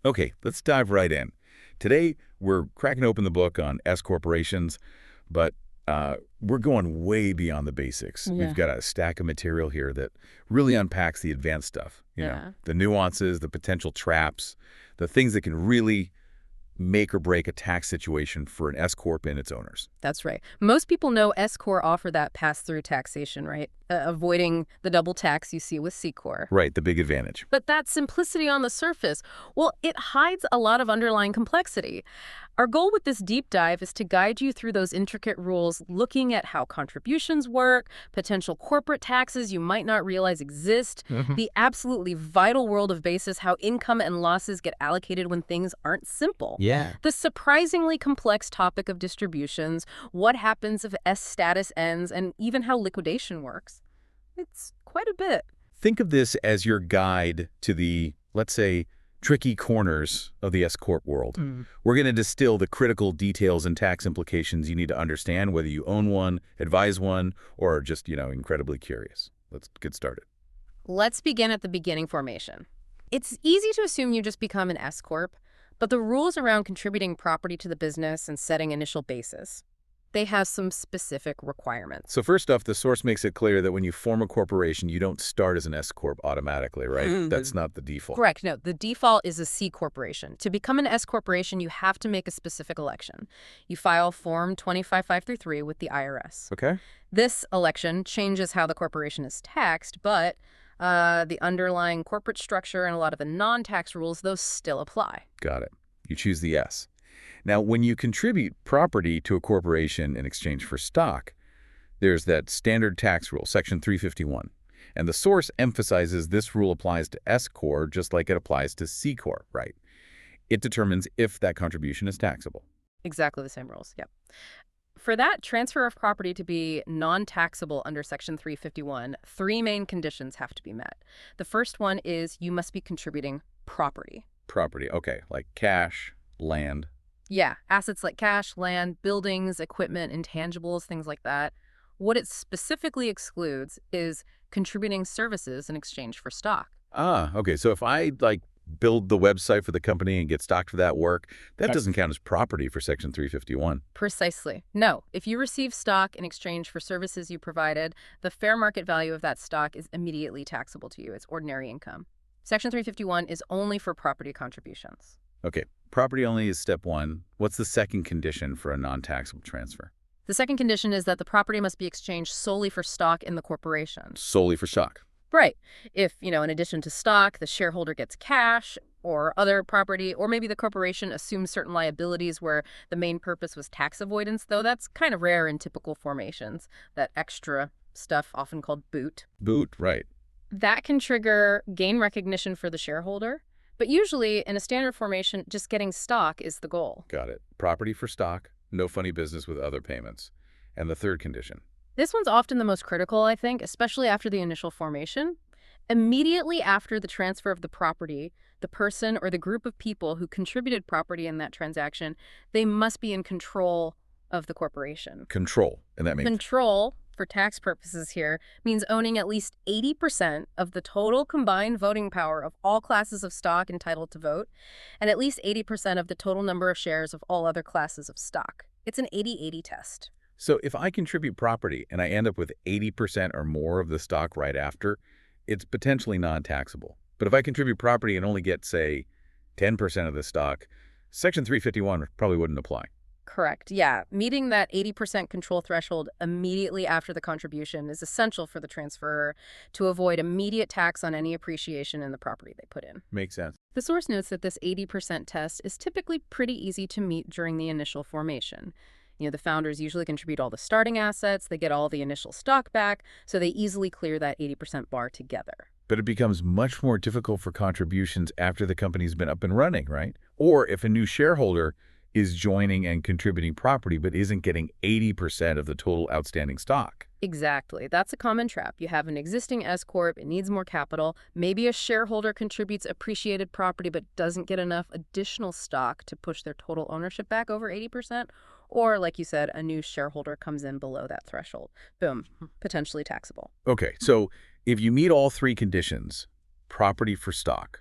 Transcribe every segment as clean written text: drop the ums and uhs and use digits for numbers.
Okay, let's dive right in. Today, we're cracking open the book on S corporations, but we're going way beyond the basics. We've Yeah. got a stack of material here that really unpacks the advanced stuff, Yeah. the nuances, the potential traps, the things that can really make or break a tax situation for an S corp and its owners. That's right. Most people know S Corp offer that pass-through taxation, right? Avoiding the double tax you see with C Corp. Right, the big advantage. But that simplicity on the surface, well, it hides a lot of underlying complexity. Our goal with this deep dive is to guide you through those intricate rules, looking at how contributions work, potential corporate taxes you might not realize exist, Hmm. the absolutely vital world of basis, how income and losses get allocated when things aren't simple, Yeah. the surprisingly complex topic of distributions, what happens if S status ends, and even how liquidation works. It's quite a bit. Think of this as your guide to the, let's say, tricky corners of the S corp world. Mm. We're going to distill the critical details and tax implications you need to understand, whether you own one, advise one, or are just, incredibly curious. Let's get started. Let's begin at the beginning formation. It's easy to assume you just become an S Corp, but the rules around contributing property to the business and setting initial basis, they have some specific requirements. So first off, the source makes it clear that when you form a corporation, you don't start as an S corp automatically, right? That's not the default. Correct. No, the default is a C corporation. To become an S corporation, you have to make a specific election. You file Form 25533 with the IRS. Okay. This election changes how the corporation is taxed, but the underlying corporate structure and a lot of the non-tax rules, those still apply. Got it. You choose the S. Now, when you contribute property to a corporation in exchange for stock, there's that standard tax rule, Section 351. And the source emphasizes this rule applies to S Corp just like it applies to C Corp, right? It determines if that contribution is taxable. Exactly the same rules, yep. For that transfer of property to be non-taxable under Section 351, three main conditions have to be met. The first one is you must be contributing property. Property, okay, like cash, land. Yeah, assets like cash, land, buildings, equipment, intangibles, things like that. What it specifically excludes is contributing services in exchange for stock. Ah, okay, so if I, build the website for the company and get stock for that work, that doesn't count as property for Section 351. Precisely. No, if you receive stock in exchange for services you provided, the fair market value of that stock is immediately taxable to you. It's ordinary income. Section 351 is only for property contributions. Okay, property only is step one. What's the second condition for a non-taxable transfer? The second condition is that the property must be exchanged solely for stock in the corporation. Solely for stock. Right. If, in addition to stock, the shareholder gets cash or other property, or maybe the corporation assumes certain liabilities where the main purpose was tax avoidance, though that's kind of rare in typical formations, that extra stuff often called boot. Boot, right. That can trigger gain recognition for the shareholder, but usually in a standard formation, just getting stock is the goal. Got it. Property for stock, no funny business with other payments. And the third condition. This one's often the most critical, I think, especially after the initial formation. Immediately after the transfer of the property, the person or the group of people who contributed property in that transaction, they must be in control of the corporation. Control. And that means Control, for tax purposes here, means owning at least 80% of the total combined voting power of all classes of stock entitled to vote, and at least 80% of the total number of shares of all other classes of stock. It's an 80-80 test. so if I contribute property and I end up with 80% or more of the stock right after, it's potentially non-taxable. But if I contribute property and only get, say, 10% of the stock, Section 351 probably wouldn't apply. Correct. Yeah. Meeting that 80% control threshold immediately after the contribution is essential for the transferor to avoid immediate tax on any appreciation in the property they put in. Makes sense. The source notes that this 80% test is typically pretty easy to meet during the initial formation. The founders usually contribute all the starting assets, they get all the initial stock back, so they easily clear that 80% bar together. But it becomes much more difficult for contributions after the company's been up and running, right? Or if a new shareholder is joining and contributing property but isn't getting 80% of the total outstanding stock. Exactly. That's a common trap. You have an existing S Corp, it needs more capital. Maybe a shareholder contributes appreciated property but doesn't get enough additional stock to push their total ownership back over 80%. Or, like you said, a new shareholder comes in below that threshold. Boom, potentially taxable. Okay, so if you meet all three conditions, property for stock,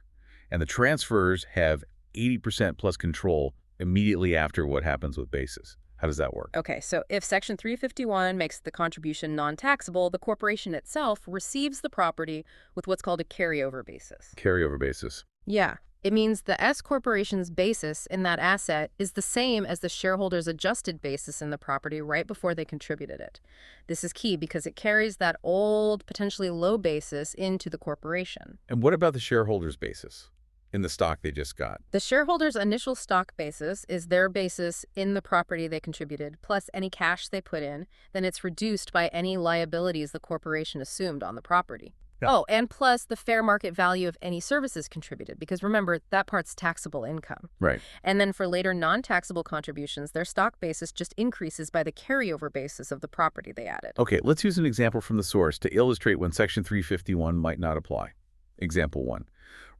and the transfers have 80% plus control immediately after what happens with basis. How does that work? Okay, so if Section 351 makes the contribution non-taxable, the corporation itself receives the property with what's called a carryover basis. Carryover basis. Yeah, it means the S corporation's basis in that asset is the same as the shareholders' adjusted basis in the property right before they contributed it. This is key because it carries that old, potentially low basis into the corporation. And what about the shareholders' basis in the stock they just got? The shareholders' initial stock basis is their basis in the property they contributed, plus any cash they put in. Then it's reduced by any liabilities the corporation assumed on the property. Yeah. Oh, and plus the fair market value of any services contributed, because remember, that part's taxable income. Right. And then for later non-taxable contributions, their stock basis just increases by the carryover basis of the property they added. Okay, let's use an example from the source to illustrate when Section 351 might not apply. Example 1.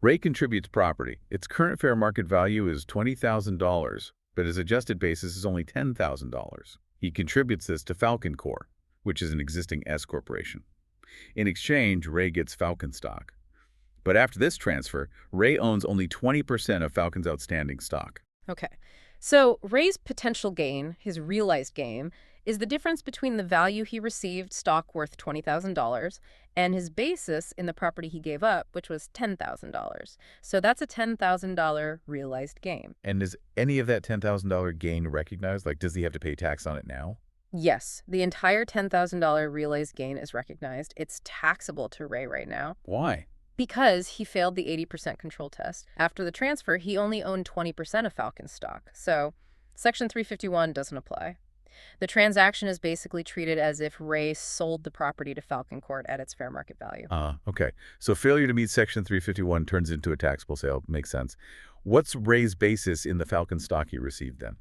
Ray contributes property. Its current fair market value is $20,000, but his adjusted basis is only $10,000. He contributes this to Falcon Corp, which is an existing S corporation. In exchange, Ray gets Falcon stock. But after this transfer, Ray owns only 20% of Falcon's outstanding stock. Okay. So Ray's potential gain, his realized gain, is the difference between the value he received, stock worth $20,000, and his basis in the property he gave up, which was $10,000. So that's a $10,000 realized gain. And is any of that $10,000 gain recognized? Like, does he have to pay tax on it now? Yes, the entire $10,000 realized gain is recognized. It's taxable to Ray right now. Why? Because he failed the 80% control test. After the transfer, he only owned 20% of Falcon stock. So Section 351 doesn't apply. The transaction is basically treated as if Ray sold the property to Falcon Corp at its fair market value. Okay. So failure to meet Section 351 turns into a taxable sale. Makes sense. What's Ray's basis in the Falcon stock he received then?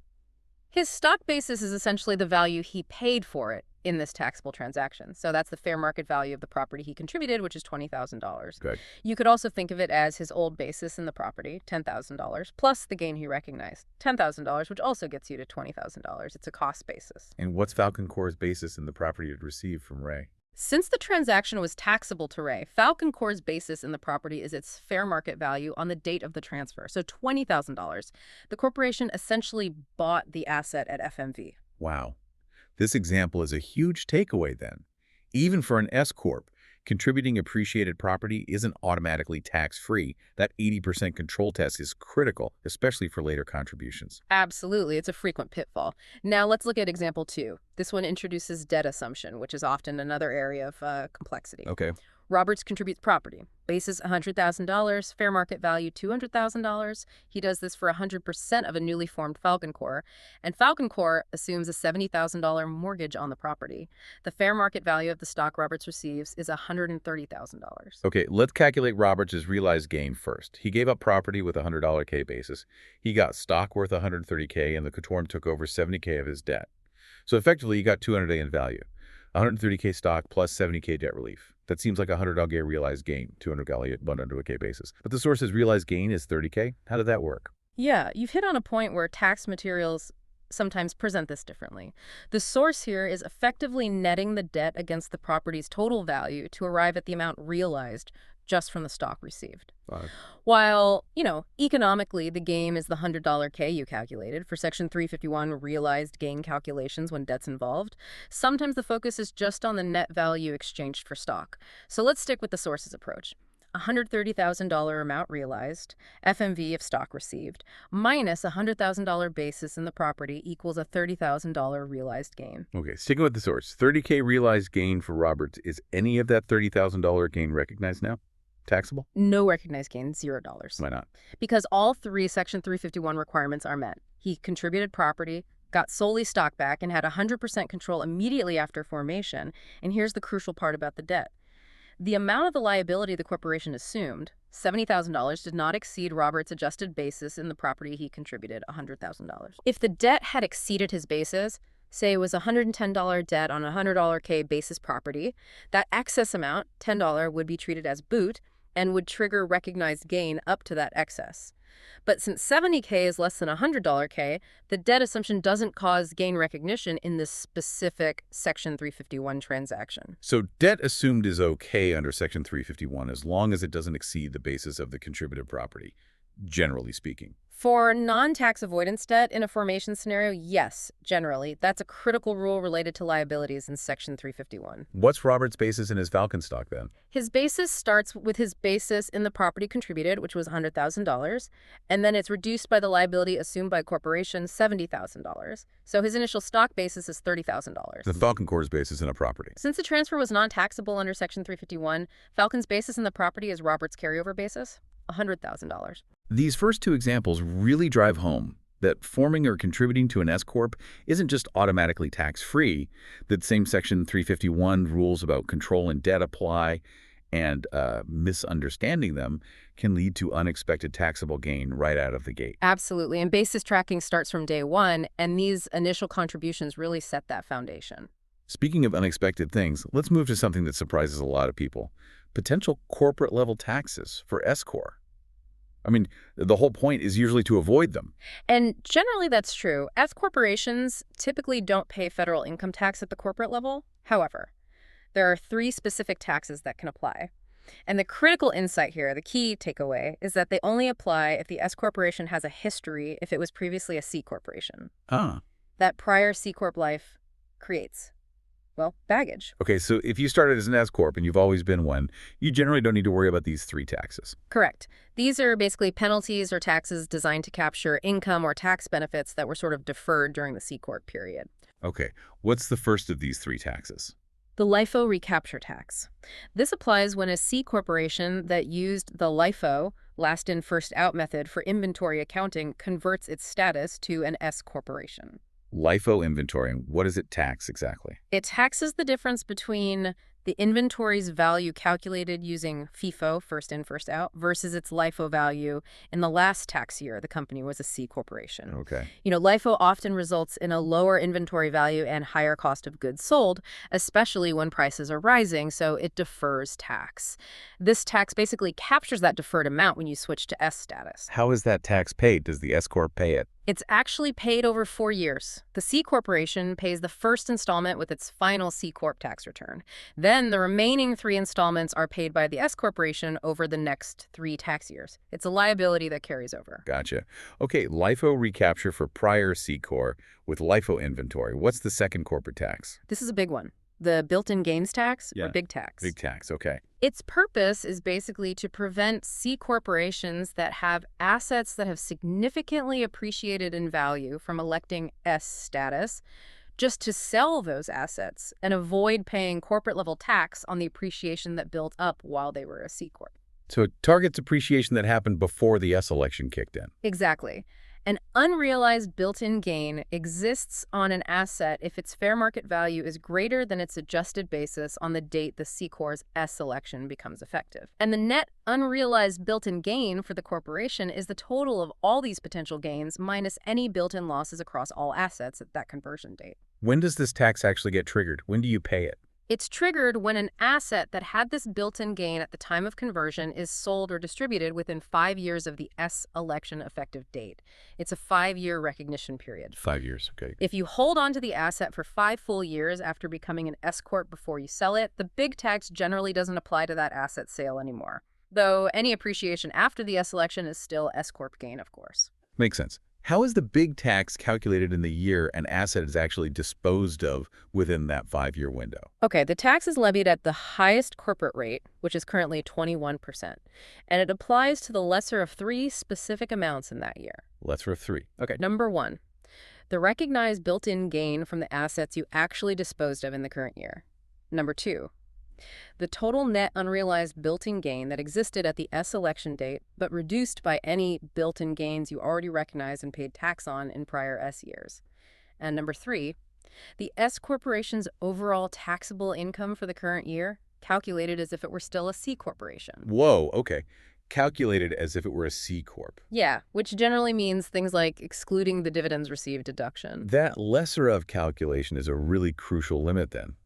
His stock basis is essentially the value he paid for it in this taxable transaction. So that's the fair market value of the property he contributed, which is $20,000. Good. You could also think of it as his old basis in the property, $10,000, plus the gain he recognized, $10,000, which also gets you to $20,000. It's a cost basis. And what's Falcon Corp's basis in the property it received from Ray? Since the transaction was taxable to Ray, Falcon Corp's basis in the property is its fair market value on the date of the transfer, so $20,000. The corporation essentially bought the asset at FMV. Wow. This example is a huge takeaway then. Even for an S Corp, contributing appreciated property isn't automatically tax-free. That 80% control test is critical, especially for later contributions. Absolutely. It's a frequent pitfall. Now let's look at example 2. This one introduces debt assumption, which is often another area of complexity. Okay. Roberts contributes property. Basis $100,000, fair market value $200,000. He does this for 100% of a newly formed Falcon Corp, and Falcon Corp assumes a $70,000 mortgage on the property. The fair market value of the stock Roberts receives is $130,000. Okay, let's calculate Roberts' realized gain first. He gave up property with a $100 K basis. He got stock worth $130K, and the Cotorm took over $70K of his debt. So effectively, he got $200K in value. $130K stock plus $70K debt relief. That seems like a $100K realized gain, $200K but under a K basis. But the source's realized gain is $30K. How did that work? Yeah, you've hit on a point where tax materials sometimes present this differently. The source here is effectively netting the debt against the property's total value to arrive at the amount realized just from the stock received. While, economically, the game is the $100 K you calculated for Section 351 realized gain calculations when debt's involved, sometimes the focus is just on the net value exchanged for stock. So let's stick with the source's approach. $130,000 amount realized, FMV of stock received, minus a $100,000 basis in the property equals a $30,000 realized gain. Okay, sticking with the source, $30K realized gain for Roberts. Is any of that $30,000 gain recognized now? Taxable? No recognized gain, $0. Why not? Because all 3 Section 351 requirements are met. He contributed property, got solely stock back, and had 100% control immediately after formation. And here's the crucial part about the debt. The amount of the liability the corporation assumed, $70,000, did not exceed Roberts' adjusted basis in the property he contributed, $100,000. If the debt had exceeded his basis, say it was a $110 debt on a $100 K basis property, that excess amount, $10, would be treated as boot and would trigger recognized gain up to that excess. But since $70K is less than a $100 K, the debt assumption doesn't cause gain recognition in this specific Section 351 transaction. So debt assumed is okay under Section 351 as long as it doesn't exceed the basis of the contributed property, generally speaking. For non-tax avoidance debt in a formation scenario, yes, generally. That's a critical rule related to liabilities in Section 351. What's Robert's basis in his Falcon stock then? His basis starts with his basis in the property contributed, which was $100,000, and then it's reduced by the liability assumed by corporation, $70,000. So his initial stock basis is $30,000. The Falcon Corp's basis in a property. Since the transfer was non-taxable under Section 351, Falcon's basis in the property is Robert's carryover basis, $100,000. These first two examples really drive home that forming or contributing to an S-corp isn't just automatically tax-free, that same Section 351 rules about control and debt apply, and misunderstanding them can lead to unexpected taxable gain right out of the gate. Absolutely, and basis tracking starts from day one, and these initial contributions really set that foundation. Speaking of unexpected things, let's move to something that surprises a lot of people: potential corporate-level taxes for S-corp. I mean, the whole point is usually to avoid them. And generally that's true. S corporations typically don't pay federal income tax at the corporate level. However, there are 3 specific taxes that can apply. And the critical insight here, the key takeaway, is that they only apply if the S corporation has a history if it was previously a C corporation. Ah. That prior C corp life creates, well, baggage. Okay, so if you started as an S-corp and you've always been one, you generally don't need to worry about these 3 taxes. Correct. These are basically penalties or taxes designed to capture income or tax benefits that were sort of deferred during the C corp period. Okay, what's the first of these 3 taxes? The LIFO recapture tax. This applies when a C corporation that used the LIFO, last in first out method for inventory accounting, converts its status to an S corporation. LIFO inventory. What does it tax exactly? It taxes the difference between the inventory's value calculated using FIFO, first in, first out, versus its LIFO value in the last tax year the company was a C corporation. Okay. LIFO often results in a lower inventory value and higher cost of goods sold, especially when prices are rising, so it defers tax. This tax basically captures that deferred amount when you switch to S status. How is that tax paid? Does the S-corp pay it? It's actually paid over 4 years. The C corporation pays the first installment with its final C corp tax return. Then the remaining 3 installments are paid by the S corporation over the next 3 tax years. It's a liability that carries over. Gotcha. Okay, LIFO recapture for prior C corp with LIFO inventory. What's the second corporate tax? This is a big one. The built-in gains tax, or big tax. Big tax, okay. Its purpose is basically to prevent C corporations that have assets that have significantly appreciated in value from electing S status, just to sell those assets and avoid paying corporate-level tax on the appreciation that built up while they were a C corp. So it targets appreciation that happened before the S election kicked in. Exactly. An unrealized built-in gain exists on an asset if its fair market value is greater than its adjusted basis on the date the C corp's S election becomes effective. And the net unrealized built-in gain for the corporation is the total of all these potential gains minus any built-in losses across all assets at that conversion date. When does this tax actually get triggered? When do you pay it? It's triggered when an asset that had this built-in gain at the time of conversion is sold or distributed within 5 years of the S election effective date. It's a 5-year recognition period. 5 years, okay. If you hold on to the asset for 5 full years after becoming an S corp before you sell it, the big tax generally doesn't apply to that asset sale anymore. Though any appreciation after the S election is still S corp gain, of course. Makes sense. How is the big tax calculated in the year an asset is actually disposed of within that 5-year window? Okay, the tax is levied at the highest corporate rate, which is currently 21%, and it applies to the lesser of 3 specific amounts in that year. Lesser of 3. Okay. Number 1, the recognized built-in gain from the assets you actually disposed of in the current year. Number 2, the total net unrealized built-in gain that existed at the S election date, but reduced by any built-in gains you already recognized and paid tax on in prior S years. And number 3, the S corporation's overall taxable income for the current year, calculated as if it were still a C corporation. Whoa, okay. Calculated as if it were a C corp. Yeah, which generally means things like excluding the dividends received deduction. That lesser of calculation is a really crucial limit then.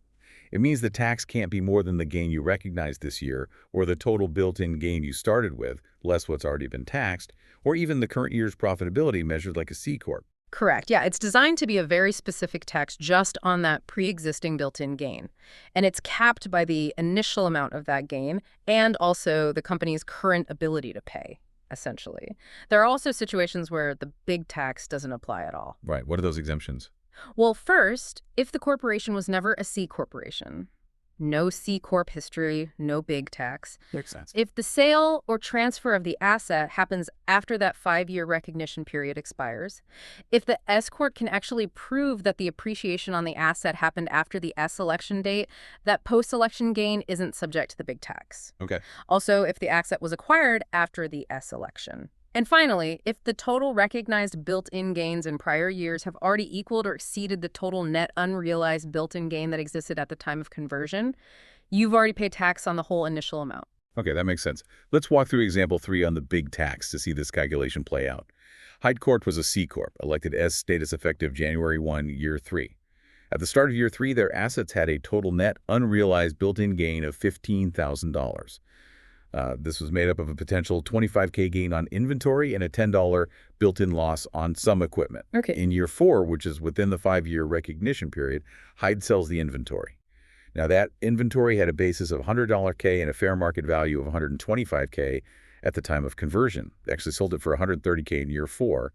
It means the tax can't be more than the gain you recognized this year, or the total built-in gain you started with, less what's already been taxed, or even the current year's profitability measured like a C corp. Correct. Yeah, it's designed to be a very specific tax just on that pre-existing built-in gain. And it's capped by the initial amount of that gain and also the company's current ability to pay essentially. There are also situations where the big tax doesn't apply at all. Right. What are those exemptions? Well, first, if the corporation was never a C corporation, no C corp history, no big tax. Makes sense. If the sale or transfer of the asset happens after that 5-year recognition period expires, if the S corp can actually prove that the appreciation on the asset happened after the S election date, that post-election gain isn't subject to the big tax. Okay. Also, if the asset was acquired after the S election. And finally, if the total recognized built-in gains in prior years have already equaled or exceeded the total net unrealized built-in gain that existed at the time of conversion, you've already paid tax on the whole initial amount. Okay, that makes sense. Let's walk through example 3 on the big tax to see this calculation play out. Hyde Corp was a C Corp, elected S status effective January 1, year 3. At the start of year 3, their assets had a total net unrealized built-in gain of $15,000. This was made up of a potential $25K gain on inventory and a $10 built-in loss on some equipment. Okay. In year 4, which is within the 5-year recognition period, Hyde sells the inventory. Now, that inventory had a basis of $100K and a fair market value of $125K at the time of conversion. They actually sold it for $130K in year 4.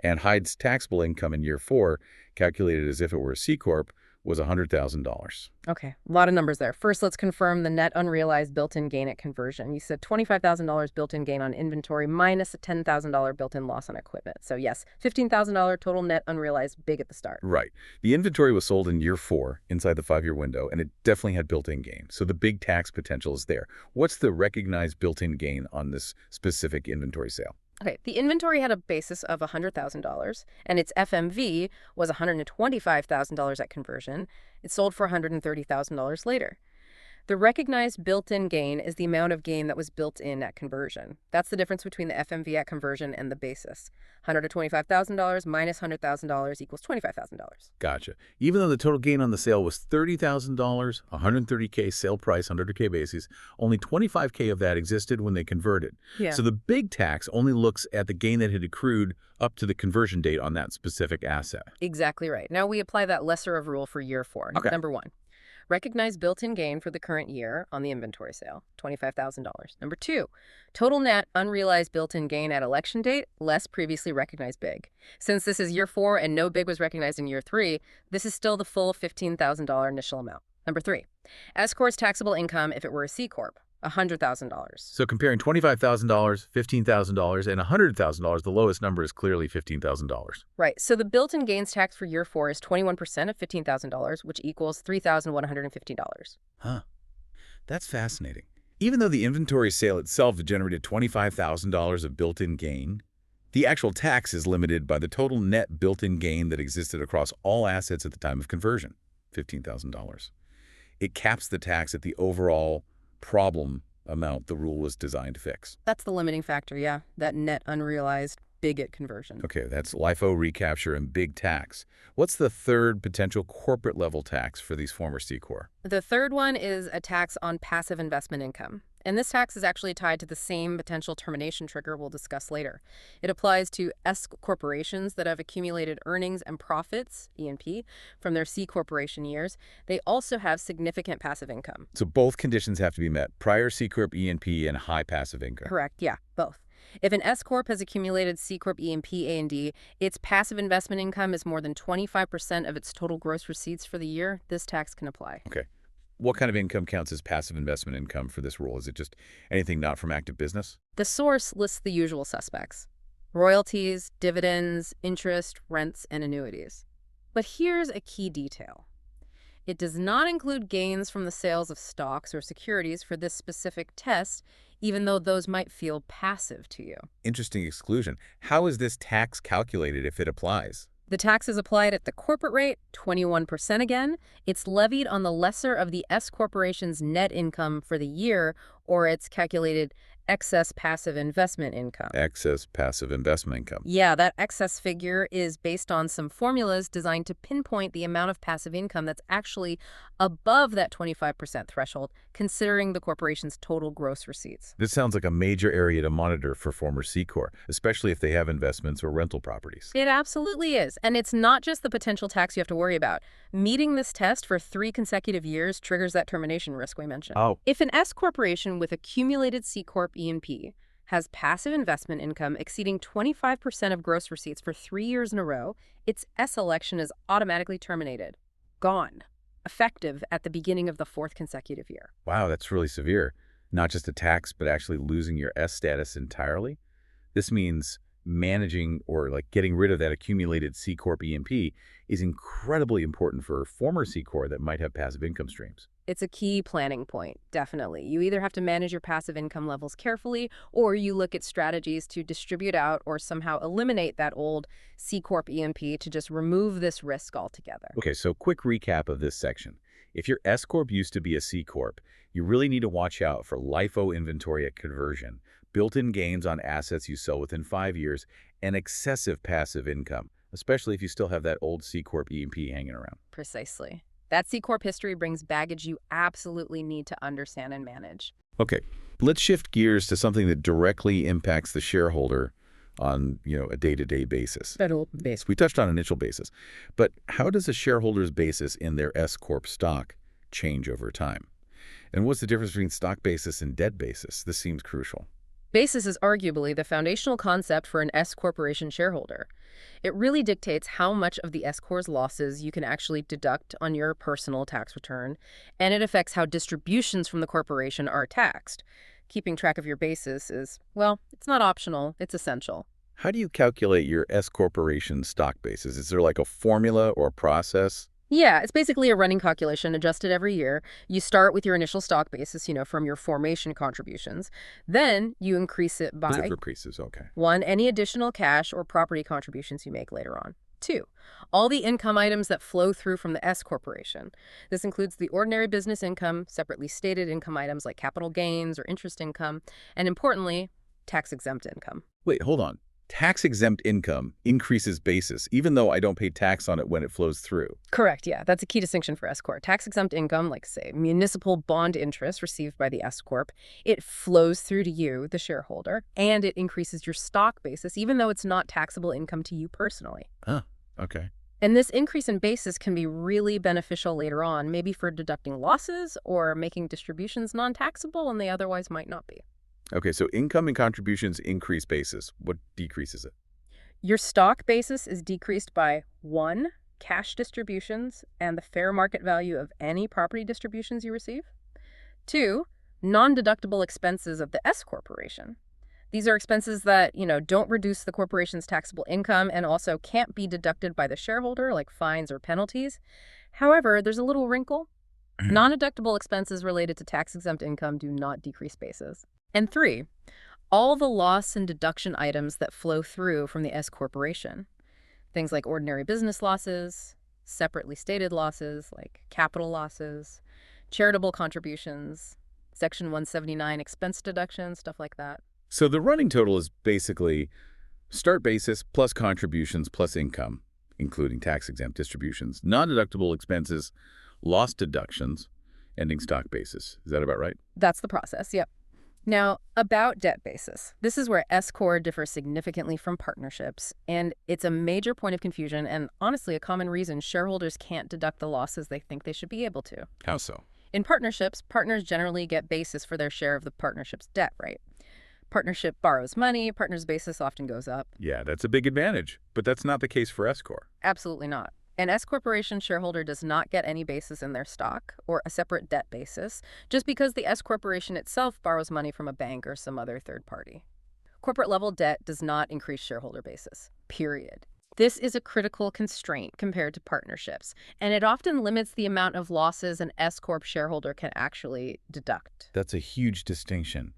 And Hyde's taxable income in year 4, calculated as if it were a C Corp, was $100,000. Okay, a lot of numbers there. First, let's confirm the net unrealized built-in gain at conversion. You said $25,000 built-in gain on inventory minus a $10,000 built-in loss on equipment. So yes, $15,000 total net unrealized big at the start. Right. The inventory was sold in year 4 inside the 5-year window, and it definitely had built-in gain. So the big tax potential is there. What's the recognized built-in gain on this specific inventory sale? Okay, the inventory had a basis of $100,000, and its FMV was $125,000 at conversion. It sold for $130,000 later. The recognized built-in gain is the amount of gain that was built in at conversion. That's the difference between the FMV at conversion and the basis. $125,000 minus $100,000 equals $25,000. Gotcha. Even though the total gain on the sale was $30,000, $130K sale price, $100K basis, only $25K of that existed when they converted. Yeah. So the big tax only looks at the gain that had accrued up to the conversion date on that specific asset. Exactly right. Now we apply that lesser of rule for year 4. Okay. Number 1. Recognized built-in gain for the current year on the inventory sale, $25,000. Number 2, total net unrealized built-in gain at election date, less previously recognized big. Since this is year 4 and no big was recognized in year 3, this is still the full $15,000 initial amount. Number 3, S Corp's taxable income if it were a C Corp, $100,000. So comparing $25,000, $15,000, and $100,000, the lowest number is clearly $15,000. Right. So the built-in gains tax for year 4 is 21% of $15,000, which equals $3,150. Huh. That's fascinating. Even though the inventory sale itself generated $25,000 of built-in gain, the actual tax is limited by the total net built-in gain that existed across all assets at the time of conversion, $15,000. It caps the tax at the overall problem amount the rule was designed to fix. That's the limiting factor, yeah. That net unrealized big at conversion. Okay, that's LIFO, recapture, and big tax. What's the third potential corporate level tax for these former C Corp? The third one is a tax on passive investment income. And this tax is actually tied to the same potential termination trigger we'll discuss later. It applies to S corporations that have accumulated earnings and profits, E&P, from their C corporation years. They also have significant passive income. So both conditions have to be met, prior C Corp E&P and high passive income. Correct, yeah, both. If an S Corp has accumulated C Corp E&P A&D, its passive investment income is more than 25% of its total gross receipts for the year, this tax can apply. Okay. What kind of income counts as passive investment income for this rule? Is it just anything not from active business? The source lists the usual suspects: royalties, dividends, interest, rents, and annuities. But here's a key detail. It does not include gains from the sales of stocks or securities for this specific test, even though those might feel passive to you. Interesting exclusion. How is this tax calculated if it applies? The tax is applied at the corporate rate, 21% again. It's levied on the lesser of the S corporation's net income for the year, or it's calculated excess passive investment income. Excess passive investment income. Yeah, that excess figure is based on some formulas designed to pinpoint the amount of passive income that's actually above that 25% threshold, considering the corporation's total gross receipts. This sounds like a major area to monitor for former C Corp, especially if they have investments or rental properties. It absolutely is. And it's not just the potential tax you have to worry about. Meeting this test for 3 consecutive years triggers that termination risk we mentioned. Oh. If an S corporation with accumulated C Corp E&P has passive investment income exceeding 25% of gross receipts for 3 years in a row, its S election is automatically terminated. Gone. Effective at the beginning of the 4th consecutive year. Wow, that's really severe. Not just a tax, but actually losing your S status entirely. This means managing or getting rid of that accumulated C Corp E&P is incredibly important for former C Corp that might have passive income streams. It's a key planning point, definitely. You either have to manage your passive income levels carefully, or you look at strategies to distribute out or somehow eliminate that old C Corp E&P to just remove this risk altogether. Okay, so quick recap of this section. If your S Corp used to be a C Corp, you really need to watch out for LIFO inventory at conversion, built-in gains on assets you sell within 5 years, and excessive passive income, especially if you still have that old C Corp E&P hanging around. Precisely. That C Corp history brings baggage you absolutely need to understand and manage. Okay, let's shift gears to something that directly impacts the shareholder on, a day-to-day basis. Federal base. We touched on initial basis, but how does a shareholder's basis in their S Corp stock change over time? And what's the difference between stock basis and debt basis? This seems crucial. Basis is arguably the foundational concept for an S corporation shareholder. It really dictates how much of the S Corp's losses you can actually deduct on your personal tax return, and it affects how distributions from the corporation are taxed. Keeping track of your basis is, well, it's not optional, it's essential. How do you calculate your S corporation stock basis? Is there a formula or a process? Yeah, it's basically a running calculation adjusted every year. You start with your initial stock basis, from your formation contributions. Then you increase it by Increases, okay. 1, any additional cash or property contributions you make later on. 2, all the income items that flow through from the S corporation. This includes the ordinary business income, separately stated income items like capital gains or interest income, and importantly, tax-exempt income. Wait, hold on. Tax-exempt income increases basis, even though I don't pay tax on it when it flows through. Correct, yeah. That's a key distinction for S Corp. Tax-exempt income, like, say, municipal bond interest received by the S Corp, it flows through to you, the shareholder, and it increases your stock basis, even though it's not taxable income to you personally. Huh, okay. And this increase in basis can be really beneficial later on, maybe for deducting losses or making distributions non-taxable when they otherwise might not be. Okay, so income and contributions increase basis. What decreases it? Your stock basis is decreased by 1, cash distributions and the fair market value of any property distributions you receive. 2, non-deductible expenses of the S corporation. These are expenses that, don't reduce the corporation's taxable income and also can't be deducted by the shareholder, like fines or penalties. However, there's a little wrinkle. Non-deductible expenses related to tax-exempt income do not decrease basis. And 3, all the loss and deduction items that flow through from the S corporation. Things like ordinary business losses, separately stated losses like capital losses, charitable contributions, Section 179 expense deductions, stuff like that. So the running total is basically start basis plus contributions plus income, including tax-exempt distributions, non-deductible expenses, loss deductions, ending stock basis. Is that about right? That's the process, yep. Now, about debt basis. This is where S Corp differs significantly from partnerships, and it's a major point of confusion and honestly a common reason shareholders can't deduct the losses they think they should be able to. How so? In partnerships, partners generally get basis for their share of the partnership's debt, right? Partnership borrows money, partner's basis often goes up. Yeah, that's a big advantage, but that's not the case for S Corp. Absolutely not. An S corporation shareholder does not get any basis in their stock or a separate debt basis just because the S corporation itself borrows money from a bank or some other third party. Corporate level debt does not increase shareholder basis, period. This is a critical constraint compared to partnerships, and it often limits the amount of losses an S Corp shareholder can actually deduct. That's a huge distinction.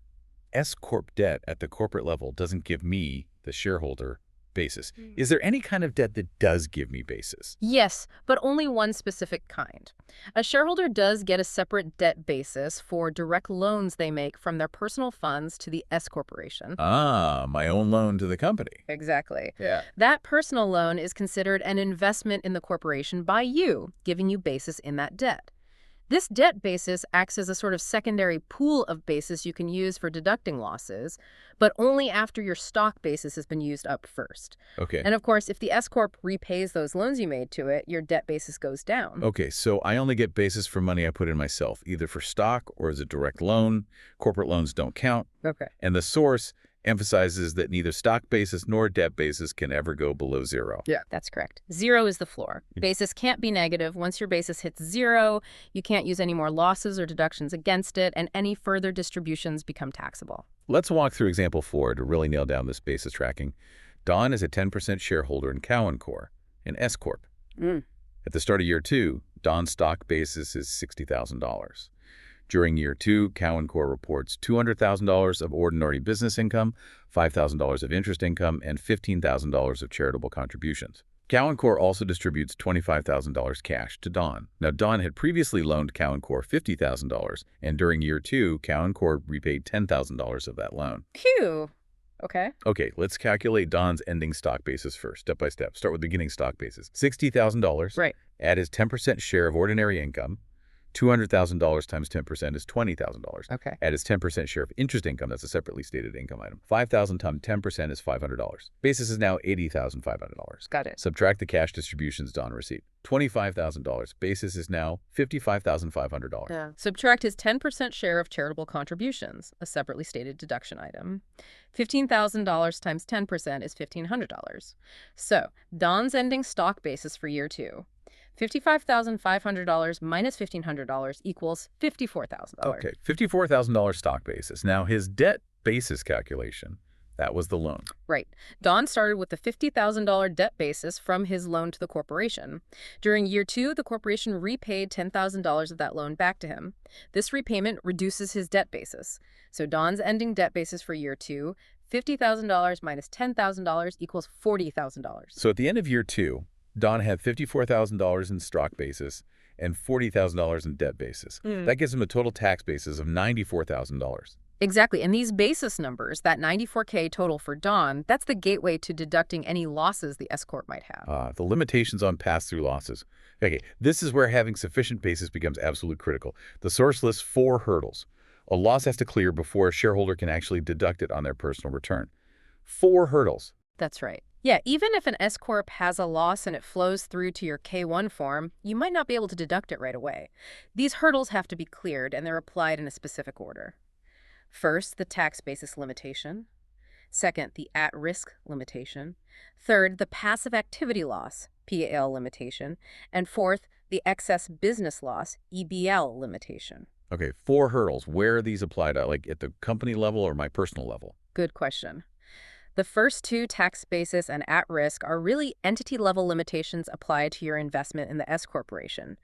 S Corp debt at the corporate level doesn't give me, the shareholder, basis. Is there any kind of debt that does give me basis? Yes, but only one specific kind. A shareholder does get a separate debt basis for direct loans they make from their personal funds to the S corporation. Ah, my own loan to the company. Exactly. Yeah. That personal loan is considered an investment in the corporation by you, giving you basis in that debt. This debt basis acts as a sort of secondary pool of basis you can use for deducting losses, but only after your stock basis has been used up first. Okay. And of course, if the S Corp repays those loans you made to it, your debt basis goes down. Okay, so I only get basis for money I put in myself, either for stock or as a direct loan. Corporate loans don't count. Okay. And the source emphasizes that neither stock basis nor debt basis can ever go below zero. Yeah, that's correct. Zero is the floor. Basis can't be negative. Once your basis hits zero, you can't use any more losses or deductions against it, and any further distributions become taxable. Let's walk through example 4 to really nail down this basis tracking. Don is a 10% shareholder in Cowan Corp, an S Corp. At the start of year 2, Don's stock basis is $60,000. During year 2, Cowan Corp reports $200,000 of ordinary business income, $5,000 of interest income, and $15,000 of charitable contributions. Cowan Corp also distributes $25,000 cash to Don. Now, Don had previously loaned Cowan Corp $50,000, and during year 2, Cowan Corp repaid $10,000 of that loan. Phew. Okay. Okay, let's calculate Don's ending stock basis first, step by step. Start with beginning stock basis. $60,000. Right. Add his 10% share of ordinary income. $200,000 times 10% is $20,000. Okay. Add his 10% share of interest income. That's a separately stated income item. $5,000 times 10% is $500. Basis is now $80,500. Got it. Subtract the cash distributions Don received. $25,000. Basis is now $55,500. Yeah. Subtract his 10% share of charitable contributions, a separately stated deduction item. $15,000 times 10% is $1,500. So, Don's ending stock basis for year 2. $55,500 minus $1,500 equals $54,000. Okay, $54,000 stock basis. Now, his debt basis calculation, that was the loan. Right. Don started with the $50,000 debt basis from his loan to the corporation. During year 2, the corporation repaid $10,000 of that loan back to him. This repayment reduces his debt basis. So Don's ending debt basis for year 2, $50,000 minus $10,000 equals $40,000. So at the end of year 2, Don had $54,000 in stock basis and $40,000 in debt basis. That gives him a total tax basis of $94,000. Exactly. And these basis numbers, that $94K total for Don, that's the gateway to deducting any losses the S Corp might have. The limitations on pass-through losses. Okay, this is where having sufficient basis becomes absolutely critical. The source lists 4 hurdles. A loss has to clear before a shareholder can actually deduct it on their personal return. 4 hurdles. That's right. Yeah, even if an S Corp has a loss and it flows through to your K-1 form, you might not be able to deduct it right away. These hurdles have to be cleared, and they're applied in a specific order. First, the tax basis limitation. Second, the at-risk limitation. Third, the passive activity loss, PAL limitation. And fourth, the excess business loss, EBL limitation. Okay, 4 hurdles. Where are these applied at, like at the company level or my personal level? Good question. The first 2, tax basis and at-risk, are really entity-level limitations applied to your investment in the S Corporation.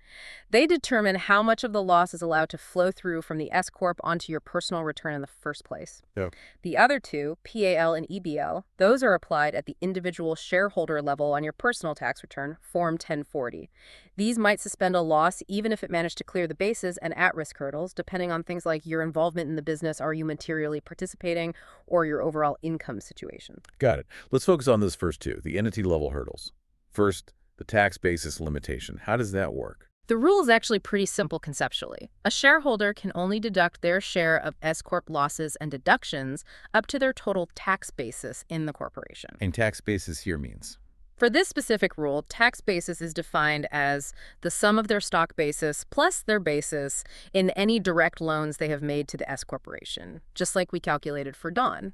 They determine how much of the loss is allowed to flow through from the S Corp onto your personal return in the first place. Yeah. The other 2, PAL and EBL, those are applied at the individual shareholder level on your personal tax return, Form 1040. These might suspend a loss even if it managed to clear the basis and at-risk hurdles, depending on things like your involvement in the business, are you materially participating, or your overall income situation. Got it. Let's focus on those first 2, the entity-level hurdles. First, the tax basis limitation. How does that work? The rule is actually pretty simple conceptually. A shareholder can only deduct their share of S Corp losses and deductions up to their total tax basis in the corporation. And tax basis here means? For this specific rule, tax basis is defined as the sum of their stock basis plus their basis in any direct loans they have made to the S Corporation, just like we calculated for Don.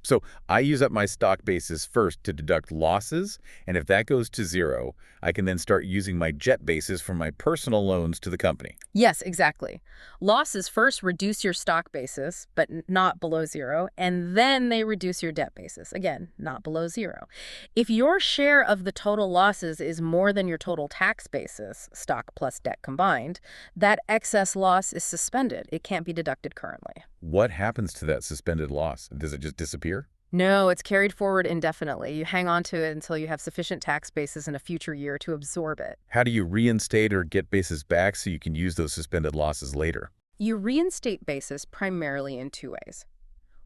So I use up my stock basis first to deduct losses, and if that goes to 0, I can then start using my jet basis from my personal loans to the company. Yes, exactly. Losses first reduce your stock basis, but not below 0, and then they reduce your debt basis, again, not below 0. If your share of the total losses is more than your total tax basis, stock plus debt combined, that excess loss is suspended. It can't be deducted currently. What happens to that suspended loss? Does it just disappear? No, it's carried forward indefinitely. You hang on to it until you have sufficient tax basis in a future year to absorb it. How do you reinstate or get basis back so you can use those suspended losses later? You reinstate basis primarily in 2 ways.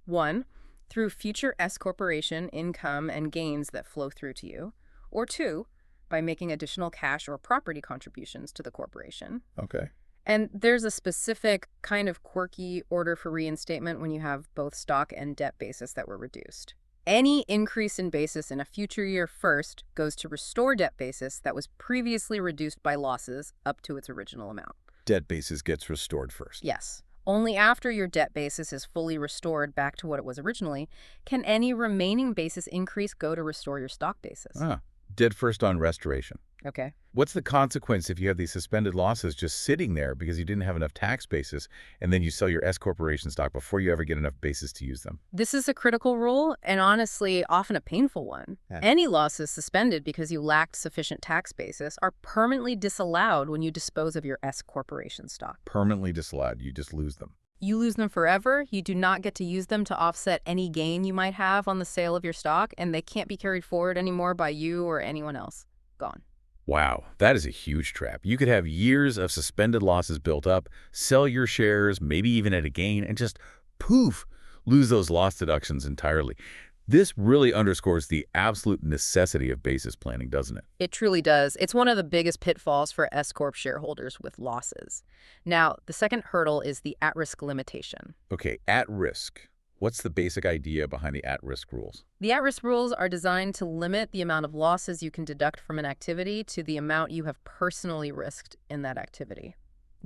1, through future S Corporation income and gains that flow through to you. Or 2, by making additional cash or property contributions to the corporation. Okay. And there's a specific kind of quirky order for reinstatement when you have both stock and debt basis that were reduced. Any increase in basis in a future year first goes to restore debt basis that was previously reduced by losses up to its original amount. Debt basis gets restored first. Yes. Only after your debt basis is fully restored back to what it was originally can any remaining basis increase go to restore your stock basis. Ah, dead first on restoration. Okay. What's the consequence if you have these suspended losses just sitting there because you didn't have enough tax basis, and then you sell your S corporation stock before you ever get enough basis to use them? This is a critical rule and honestly often a painful one. Yeah. Any losses suspended because you lacked sufficient tax basis are permanently disallowed when you dispose of your S corporation stock. Permanently disallowed. You just lose them. You lose them forever. You do not get to use them to offset any gain you might have on the sale of your stock, and they can't be carried forward anymore by you or anyone else. Gone. Wow, that is a huge trap. You could have years of suspended losses built up, sell your shares, maybe even at a gain, and just poof, lose those loss deductions entirely. This really underscores the absolute necessity of basis planning, doesn't it? It truly does. It's one of the biggest pitfalls for S Corp shareholders with losses. Now, the second hurdle is the at-risk limitation. Okay, at risk. What's the basic idea behind the at-risk rules? The at-risk rules are designed to limit the amount of losses you can deduct from an activity to the amount you have personally risked in that activity.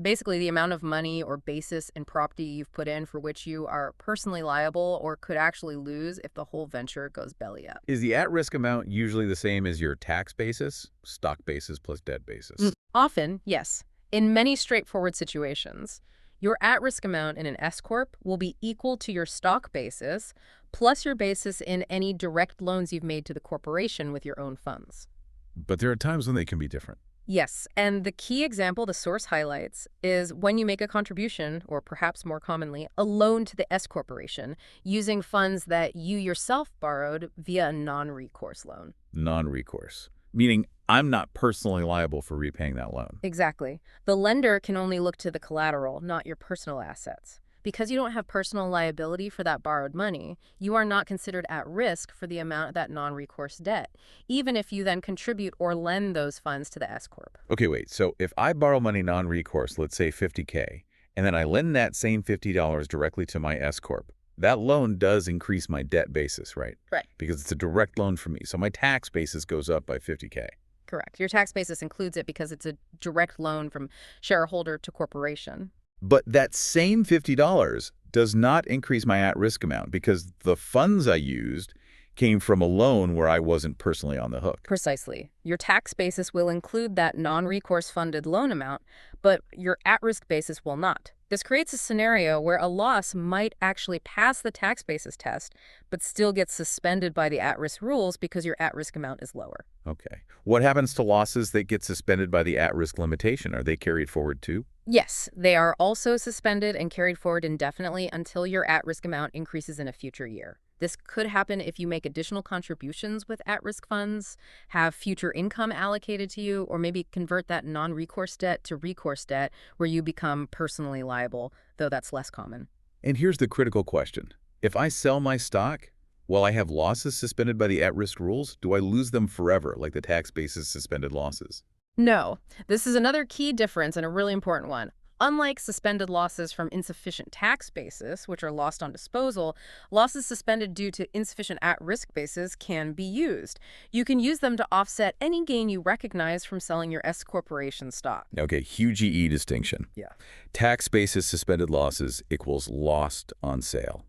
Basically, the amount of money or basis in property you've put in for which you are personally liable or could actually lose if the whole venture goes belly up. Is the at-risk amount usually the same as your tax basis, stock basis plus debt basis? Often, yes. In many straightforward situations, your at-risk amount in an S-corp will be equal to your stock basis plus your basis in any direct loans you've made to the corporation with your own funds. But there are times when they can be different. Yes, and the key example the source highlights is when you make a contribution, or perhaps more commonly, a loan to the S corporation using funds that you yourself borrowed via a non-recourse loan. Non-recourse, meaning I'm not personally liable for repaying that loan. Exactly. The lender can only look to the collateral, not your personal assets. Because you don't have personal liability for that borrowed money, you are not considered at risk for the amount of that non-recourse debt, even if you then contribute or lend those funds to the S-corp. Okay, wait. So if I borrow money non-recourse, let's say $50K, and then I lend that same $50 directly to my S-corp, that loan does increase my debt basis, right? Right. Because it's a direct loan for me. So my tax basis goes up by $50K. Correct. Your tax basis includes it because it's a direct loan from shareholder to corporation. But that same $50 does not increase my at-risk amount because the funds I used came from a loan where I wasn't personally on the hook. Precisely. Your tax basis will include that non-recourse funded loan amount, but your at-risk basis will not. This creates a scenario where a loss might actually pass the tax basis test, but still gets suspended by the at-risk rules because your at-risk amount is lower. Okay. What happens to losses that get suspended by the at-risk limitation? Are they carried forward too? Yes, they are also suspended and carried forward indefinitely until your at-risk amount increases in a future year. This could happen if you make additional contributions with at-risk funds, have future income allocated to you, or maybe convert that non-recourse debt to recourse debt where you become personally liable, though that's less common. And here's the critical question. If I sell my stock while I have losses suspended by the at-risk rules, do I lose them forever like the tax basis suspended losses? No, this is another key difference and a really important one. Unlike suspended losses from insufficient tax basis, which are lost on disposal, losses suspended due to insufficient at-risk basis can be used. You can use them to offset any gain you recognize from selling your S corporation stock. Okay, huge EE distinction. Yeah. Tax basis suspended losses equals lost on sale.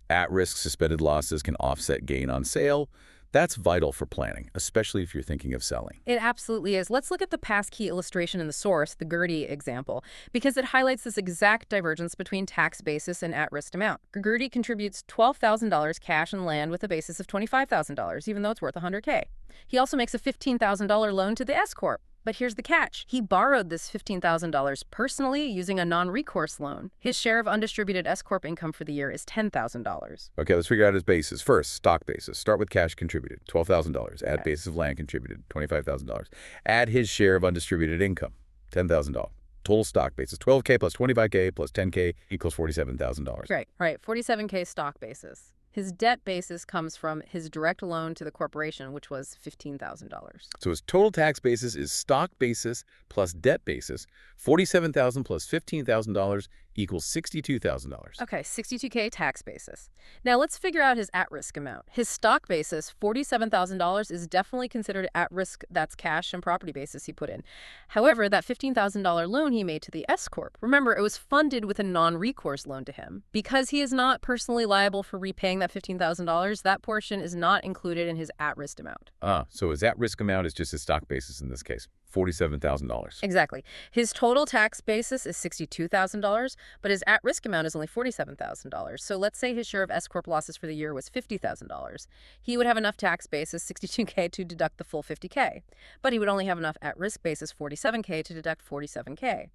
At-risk suspended losses can offset gain on sale. That's vital for planning, especially if you're thinking of selling. It absolutely is. Let's look at the passkey illustration in the source, the Gertie example, because it highlights this exact divergence between tax basis and at-risk amount. Gertie contributes $12,000 cash and land with a basis of $25,000, even though it's worth $100K. He also makes a $15,000 loan to the S-corp. But here's the catch. He borrowed this $15,000 personally using a non-recourse loan. His share of undistributed S-corp income for the year is $10,000. Okay, let's figure out his basis. First, stock basis. Start with cash contributed, $12,000. Add Okay. basis of land contributed, $25,000. Add his share of undistributed income, $10,000. Total stock basis, $12K plus $25K plus $10K equals $47,000. Right. 47K stock basis. His debt basis comes from his direct loan to the corporation, which was $15,000. So his total tax basis is stock basis plus debt basis, $47,000 plus $15,000 equals $62,000. Okay, 62K tax basis. Now let's figure out his at-risk amount. His stock basis, $47,000, is definitely considered at-risk. That's cash and property basis he put in. However, that $15,000 loan he made to the S-Corp, remember, it was funded with a non-recourse loan to him. Because he is not personally liable for repaying that $15,000, that portion is not included in his at-risk amount. So his at-risk amount is just his stock basis in this case, $47,000. Exactly. His total tax basis is $62,000, but his at-risk amount is only $47,000. So let's say his share of S-Corp losses for the year was $50,000. He would have enough tax basis, $62K, to deduct the full $50K. But he would only have enough at-risk basis, $47K, to deduct $47K.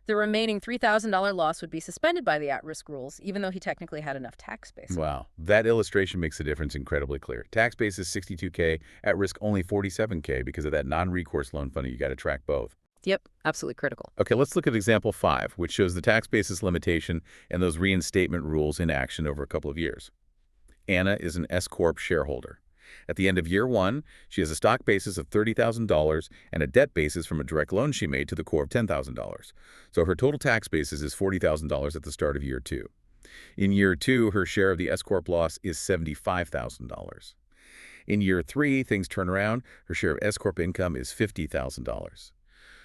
The remaining $3,000 loss would be suspended by the at-risk rules, even though he technically had enough tax basis. Wow, that illustration makes the difference incredibly clear. Tax basis $62K, at risk only $47K because of that non-recourse loan funding. You got to track both. Yep, absolutely critical. Okay, let's look at example 5, which shows the tax basis limitation and those reinstatement rules in action over a couple of years. Anna is an S-Corp shareholder. At the end of year 1, she has a stock basis of $30,000 and a debt basis from a direct loan she made to the Corp of $10,000. So her total tax basis is $40,000 at the start of year 2. In year 2, her share of the S-Corp loss is $75,000. In year 3, things turn around. Her share of S-Corp income is $50,000.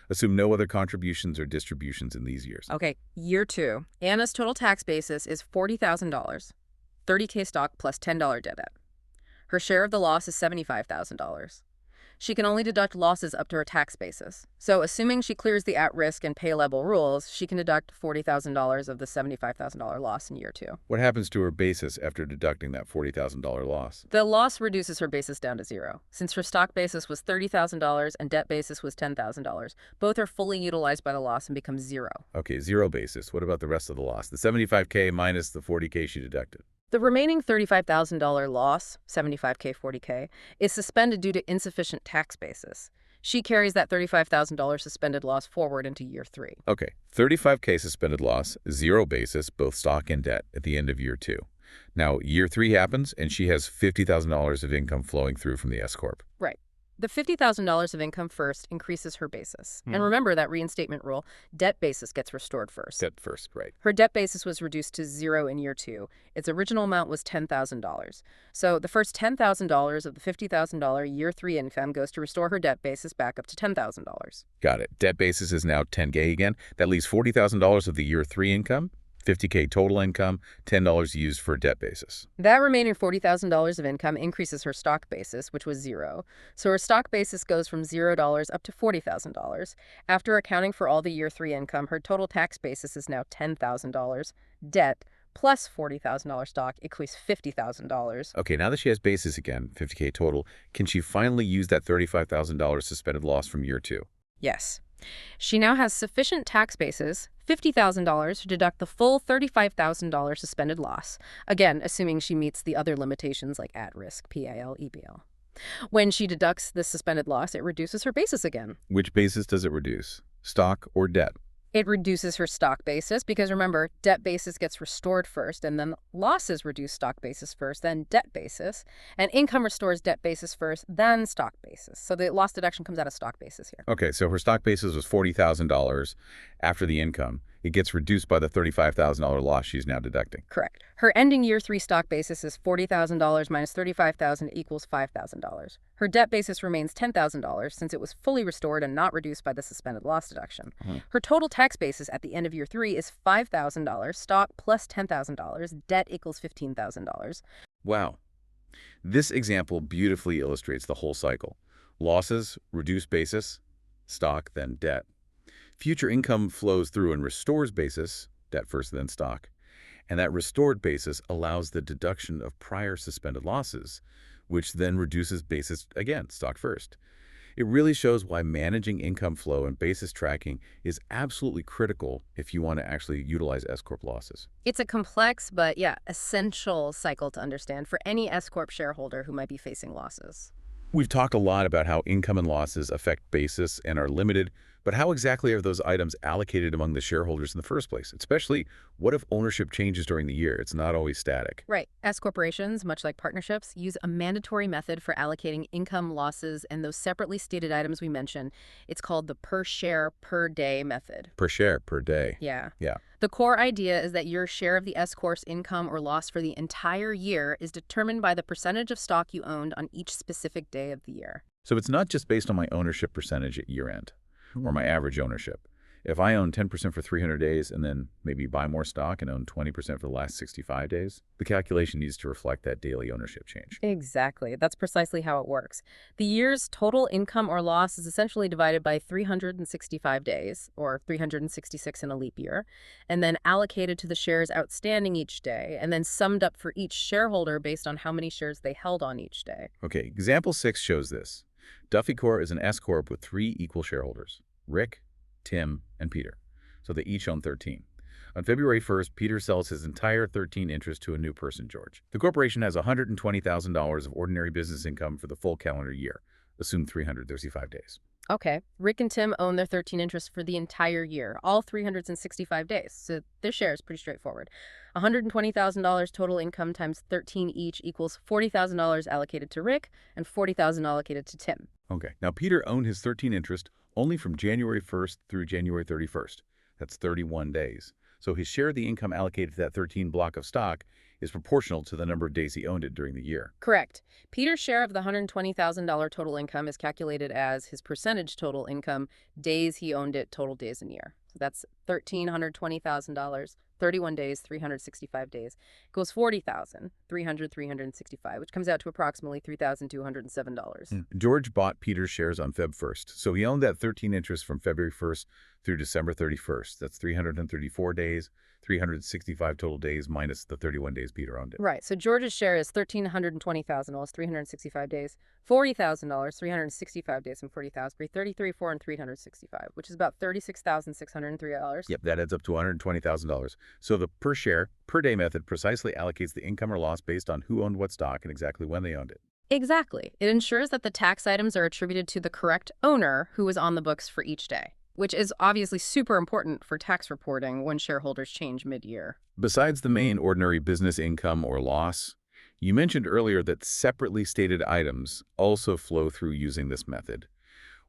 Assume no other contributions or distributions in these years. Okay, year 2. Anna's total tax basis is $40,000, $30K stock plus $10 debt. Her share of the loss is $75,000. She can only deduct losses up to her tax basis. So assuming she clears the at-risk and pay-level rules, she can deduct $40,000 of the $75,000 loss in year 2. What happens to her basis after deducting that $40,000 loss? The loss reduces her basis down to zero. Since her stock basis was $30,000 and debt basis was $10,000, both are fully utilized by the loss and become zero. Okay, zero basis. What about the rest of the loss? The $75K minus the $40K she deducted. The remaining $35,000 loss, $75K, $40K, is suspended due to insufficient tax basis. She carries that $35,000 suspended loss forward into year 3. Okay, $35K suspended loss, zero basis, both stock and debt at the end of year 2. Now, year 3 happens, and she has $50,000 of income flowing through from the S-Corp. Right. The $50,000 of income first increases her basis. And remember that reinstatement rule, debt basis gets restored first. Debt first, right. Her debt basis was reduced to zero in year 2. Its original amount was $10,000. So the first $10,000 of the $50,000 year 3 income goes to restore her debt basis back up to $10,000. Got it. Debt basis is now $10K again. That leaves $40,000 of the year 3 income, $50K total income, $10 used for debt basis. That remaining $40,000 of income increases her stock basis, which was zero. So her stock basis goes from $0 up to $40,000. After accounting for all the year 3 income, her total tax basis is now $10,000. Debt plus $40,000 stock equates $50,000. Okay, now that she has basis again, $50K total, can she finally use that $35,000 suspended loss from year 2? Yes. She now has sufficient tax basis, $50,000, to deduct the full $35,000 suspended loss, again, assuming she meets the other limitations like at-risk, PAL, EBL. When she deducts the suspended loss, it reduces her basis again. Which basis does it reduce? Stock or debt? It reduces her stock basis because, remember, debt basis gets restored first, and then losses reduce stock basis first, then debt basis, and income restores debt basis first, then stock basis. So the loss deduction comes out of stock basis here. Okay, so her stock basis was $40,000 after the income. It gets reduced by the $35,000 loss she's now deducting. Correct. Her ending year 3 stock basis is $40,000 minus $35,000 equals $5,000. Her debt basis remains $10,000 since it was fully restored and not reduced by the suspended loss deduction. Her total tax basis at the end of year 3 is $5,000, stock plus $10,000, debt equals $15,000. Wow. This example beautifully illustrates the whole cycle. Losses, reduce basis, stock, then debt. Future income flows through and restores basis, debt first then stock, and that restored basis allows the deduction of prior suspended losses, which then reduces basis again, stock first. It really shows why managing income flow and basis tracking is absolutely critical if you want to actually utilize S-Corp losses. It's a complex but, essential cycle to understand for any S-Corp shareholder who might be facing losses. We've talked a lot about how income and losses affect basis and are limited But how exactly are those items allocated among the shareholders in the first place? Especially, what if ownership changes during the year? It's not always static. Right. S corporations, much like partnerships, use a mandatory method for allocating income, losses, and those separately stated items we mentioned. It's called the per share per day method. Per share, per day. Yeah. Yeah. The core idea is that your share of the S corp's income or loss for the entire year is determined by the percentage of stock you owned on each specific day of the year. So it's not just based on my ownership percentage at year end or my average ownership. If I own 10% for 300 days and then maybe buy more stock and own 20% for the last 65 days, the calculation needs to reflect that daily ownership change. Exactly. That's precisely how it works. The year's total income or loss is essentially divided by 365 days, or 366 in a leap year, and then allocated to the shares outstanding each day, and then summed up for each shareholder based on how many shares they held on each day. Okay, example 6 shows this. Duffy Corp is an S Corp with 3 equal shareholders, Rick, Tim, and Peter. So they each own 13. On February 1st, Peter sells his entire 13 interest to a new person, George. The corporation has $120,000 of ordinary business income for the full calendar year. Assume 365 days. Okay, Rick and Tim own their 13 interests for the entire year, all 365 days, so their share is pretty straightforward. $120,000 total income times 13 each equals $40,000 allocated to Rick and $40,000 allocated to Tim. Okay, now Peter owned his 13 interest only from January 1st through January 31st. That's 31 days. So his share of the income allocated to that 13 block of stock is proportional to the number of days he owned it during the year. Correct. Peter's share of the $120,000 total income is calculated as his percentage total income, days he owned it, total days in a year. So that's $1,320,000, 31 days, 365 days, equals $40,000, 365, which comes out to approximately $3,207. George bought Peter's shares on Feb 1st, so he owned that 13 interest from February 1st through December 31st. That's 334 days, 365 total days minus the 31 days Peter owned it. Right. So George's share is $1,320,000, 365 days, $40,000, 365 days, and $40,000, $33,400, and $365, which is about $36,603. Yep, that adds up to $120,000. So the per share, per day method precisely allocates the income or loss based on who owned what stock and exactly when they owned it. Exactly. It ensures that the tax items are attributed to the correct owner who was on the books for each day, which is obviously super important for tax reporting when shareholders change mid-year. Besides the main ordinary business income or loss, you mentioned earlier that separately stated items also flow through using this method.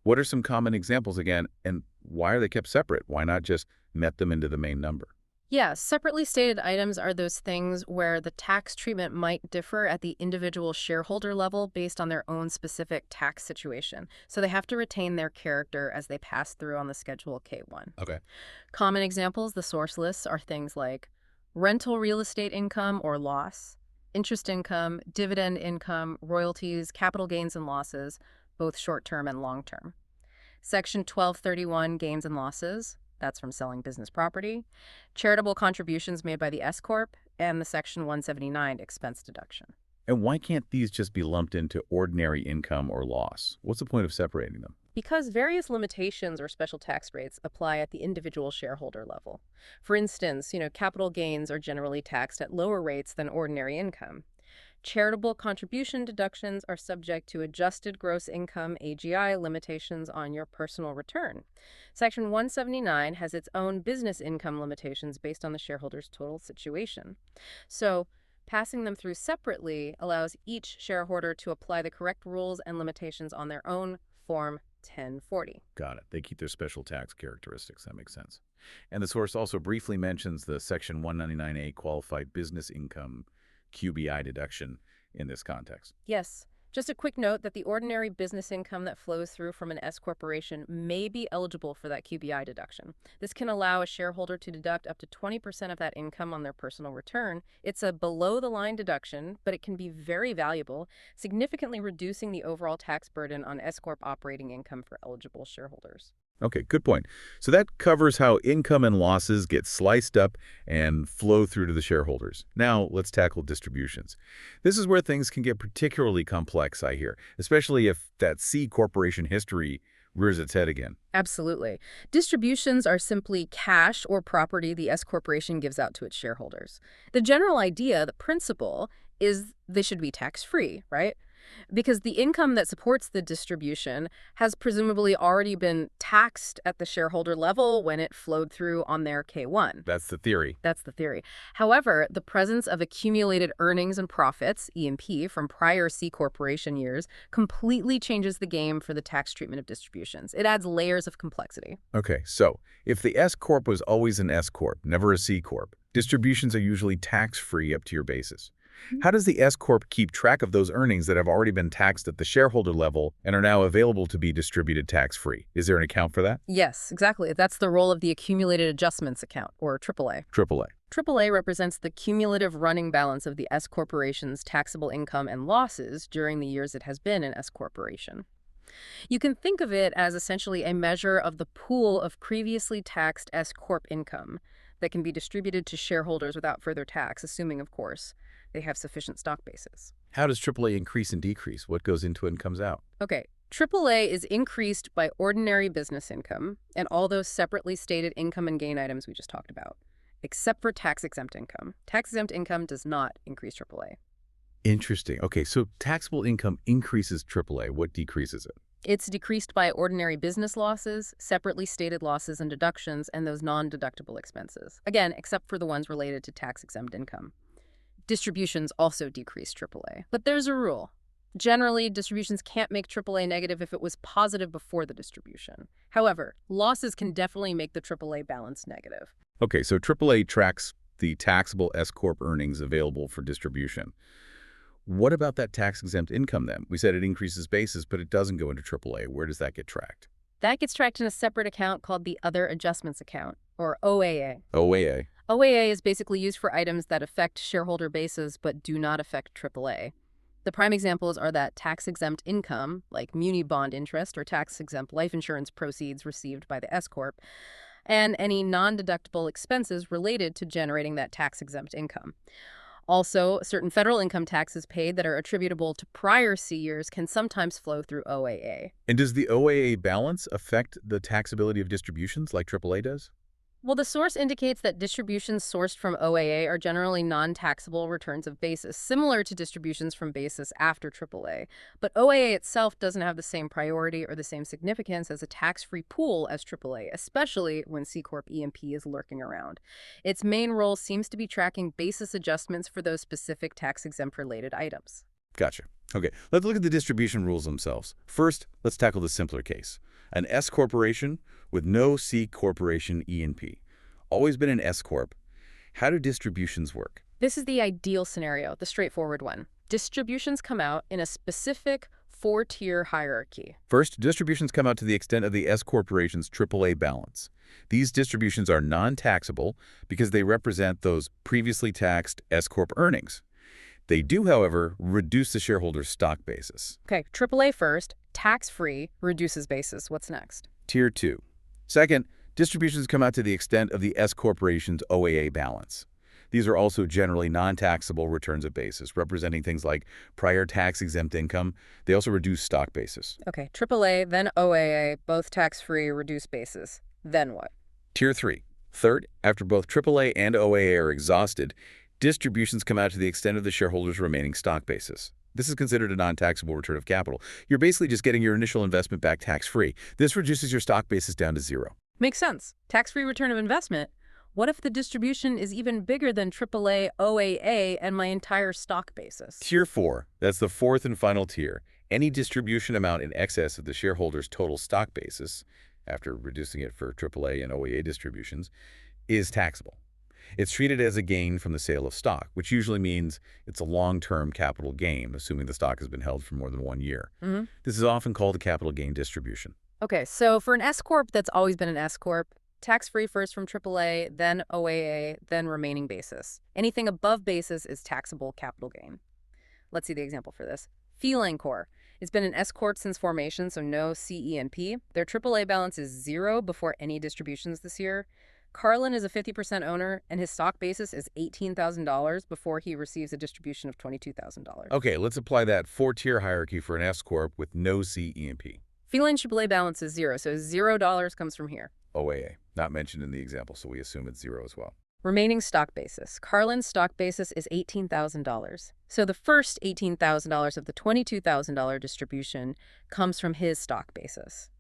What are some common examples again, and why are they kept separate? Why not just net them into the main number? Yeah, separately stated items are those things where the tax treatment might differ at the individual shareholder level based on their own specific tax situation. So they have to retain their character as they pass through on the Schedule K-1. Okay. Common examples, the source lists, are things like rental real estate income or loss, interest income, dividend income, royalties, capital gains and losses, both short-term and long-term. Section 1231, gains and losses. That's from selling business property, charitable contributions made by the S Corp, and the Section 179 expense deduction. And why can't these just be lumped into ordinary income or loss? What's the point of separating them? Because various limitations or special tax rates apply at the individual shareholder level. For instance, capital gains are generally taxed at lower rates than ordinary income. Charitable contribution deductions are subject to adjusted gross income AGI limitations on your personal return. Section 179 has its own business income limitations based on the shareholder's total situation. So, passing them through separately allows each shareholder to apply the correct rules and limitations on their own Form 1040. Got it. They keep their special tax characteristics. That makes sense. And the source also briefly mentions the Section 199A qualified business income QBI deduction in this context. Yes. Just a quick note that the ordinary business income that flows through from an S corporation may be eligible for that QBI deduction. This can allow a shareholder to deduct up to 20% of that income on their personal return. It's a below-the-line deduction, but it can be very valuable, significantly reducing the overall tax burden on S corp operating income for eligible shareholders. Okay, good point. So that covers how income and losses get sliced up and flow through to the shareholders. Now let's tackle distributions. This is where things can get particularly complex, I hear, especially if that C corporation history rears its head again. Absolutely. Distributions are simply cash or property the S corporation gives out to its shareholders. The general idea, the principle, is they should be tax-free, right? Because the income that supports the distribution has presumably already been taxed at the shareholder level when it flowed through on their K-1. That's the theory. That's the theory. However, the presence of accumulated earnings and profits, E&P, from prior C corporation years completely changes the game for the tax treatment of distributions. It adds layers of complexity. Okay, so if the S Corp was always an S Corp, never a C Corp, distributions are usually tax-free up to your basis. How does the S Corp keep track of those earnings that have already been taxed at the shareholder level and are now available to be distributed tax-free? Is there an account for that? Yes, exactly. That's the role of the Accumulated Adjustments Account, or AAA. AAA. AAA represents the cumulative running balance of the S corporation's taxable income and losses during the years it has been an S corporation. You can think of it as essentially a measure of the pool of previously taxed S corp income that can be distributed to shareholders without further tax, assuming, of course, they have sufficient stock basis. How does AAA increase and decrease? What goes into it and comes out? Okay, AAA is increased by ordinary business income and all those separately stated income and gain items we just talked about, except for tax-exempt income. Tax-exempt income does not increase AAA. Interesting. Okay, so taxable income increases AAA. What decreases it? It's decreased by ordinary business losses, separately stated losses and deductions, and those non-deductible expenses. Again, except for the ones related to tax-exempt income. Distributions also decrease AAA. But there's a rule. Generally, distributions can't make AAA negative if it was positive before the distribution. However, losses can definitely make the AAA balance negative. Okay, so AAA tracks the taxable S Corp earnings available for distribution. What about that tax-exempt income then? We said it increases basis, but it doesn't go into AAA. Where does that get tracked? That gets tracked in a separate account called the Other Adjustments Account, or OAA. OAA. OAA is basically used for items that affect shareholder bases but do not affect AAA. The prime examples are that tax-exempt income, like muni bond interest or tax-exempt life insurance proceeds received by the S Corp, and any non-deductible expenses related to generating that tax-exempt income. Also, certain federal income taxes paid that are attributable to prior C years can sometimes flow through OAA. And does the OAA balance affect the taxability of distributions like AAA does? Well, the source indicates that distributions sourced from OAA are generally non-taxable returns of basis, similar to distributions from basis after AAA. But OAA itself doesn't have the same priority or the same significance as a tax-free pool as AAA, especially when C Corp E&P is lurking around. Its main role seems to be tracking basis adjustments for those specific tax-exempt related items. Gotcha. Okay, let's look at the distribution rules themselves. First, let's tackle the simpler case. An S corporation with no C corporation E&P. Always been an S corp. How do distributions work? This is the ideal scenario, the straightforward one. Distributions come out in a specific 4-tier hierarchy. First, distributions come out to the extent of the S corporation's AAA balance. These distributions are non-taxable because they represent those previously taxed S corp earnings. They do, however, reduce the shareholder's stock basis. Okay, AAA first, tax-free, reduces basis. What's next? Tier 2. Second, distributions come out to the extent of the S corporation's OAA balance. These are also generally non-taxable returns of basis, representing things like prior tax-exempt income. They also reduce stock basis. Okay, AAA, then OAA, both tax-free, reduced basis. Then what? Tier 3. Third, after both AAA and OAA are exhausted, distributions come out to the extent of the shareholder's remaining stock basis. This is considered a non-taxable return of capital. You're basically just getting your initial investment back tax-free. This reduces your stock basis down to zero. Makes sense. Tax-free return of investment. What if the distribution is even bigger than AAA, OAA, and my entire stock basis? Tier 4. That's the fourth and final tier. Any distribution amount in excess of the shareholder's total stock basis, after reducing it for AAA and OAA distributions, is taxable. It's treated as a gain from the sale of stock, which usually means it's a long-term capital gain, assuming the stock has been held for more than 1 year. This is often called a capital gain distribution. Okay, so for an S Corp that's always been an S Corp, tax-free first from AAA, then OAA, then remaining basis. Anything above basis is taxable capital gain. Let's see the example for this. Feline Corp. It's been an S Corp since formation, so no CE&P. Their AAA balance is 0 before any distributions this year. Carlin is a 50% owner, and his stock basis is $18,000 before he receives a distribution of $22,000. Okay, let's apply that 4-tier hierarchy for an S Corp with no CE&P. Feline AAA balance is 0, so $0 comes from here. OAA, not mentioned in the example, so we assume it's 0 as well. Remaining stock basis. Carlin's stock basis is $18,000. So the first $18,000 of the $22,000 distribution comes from his stock basis.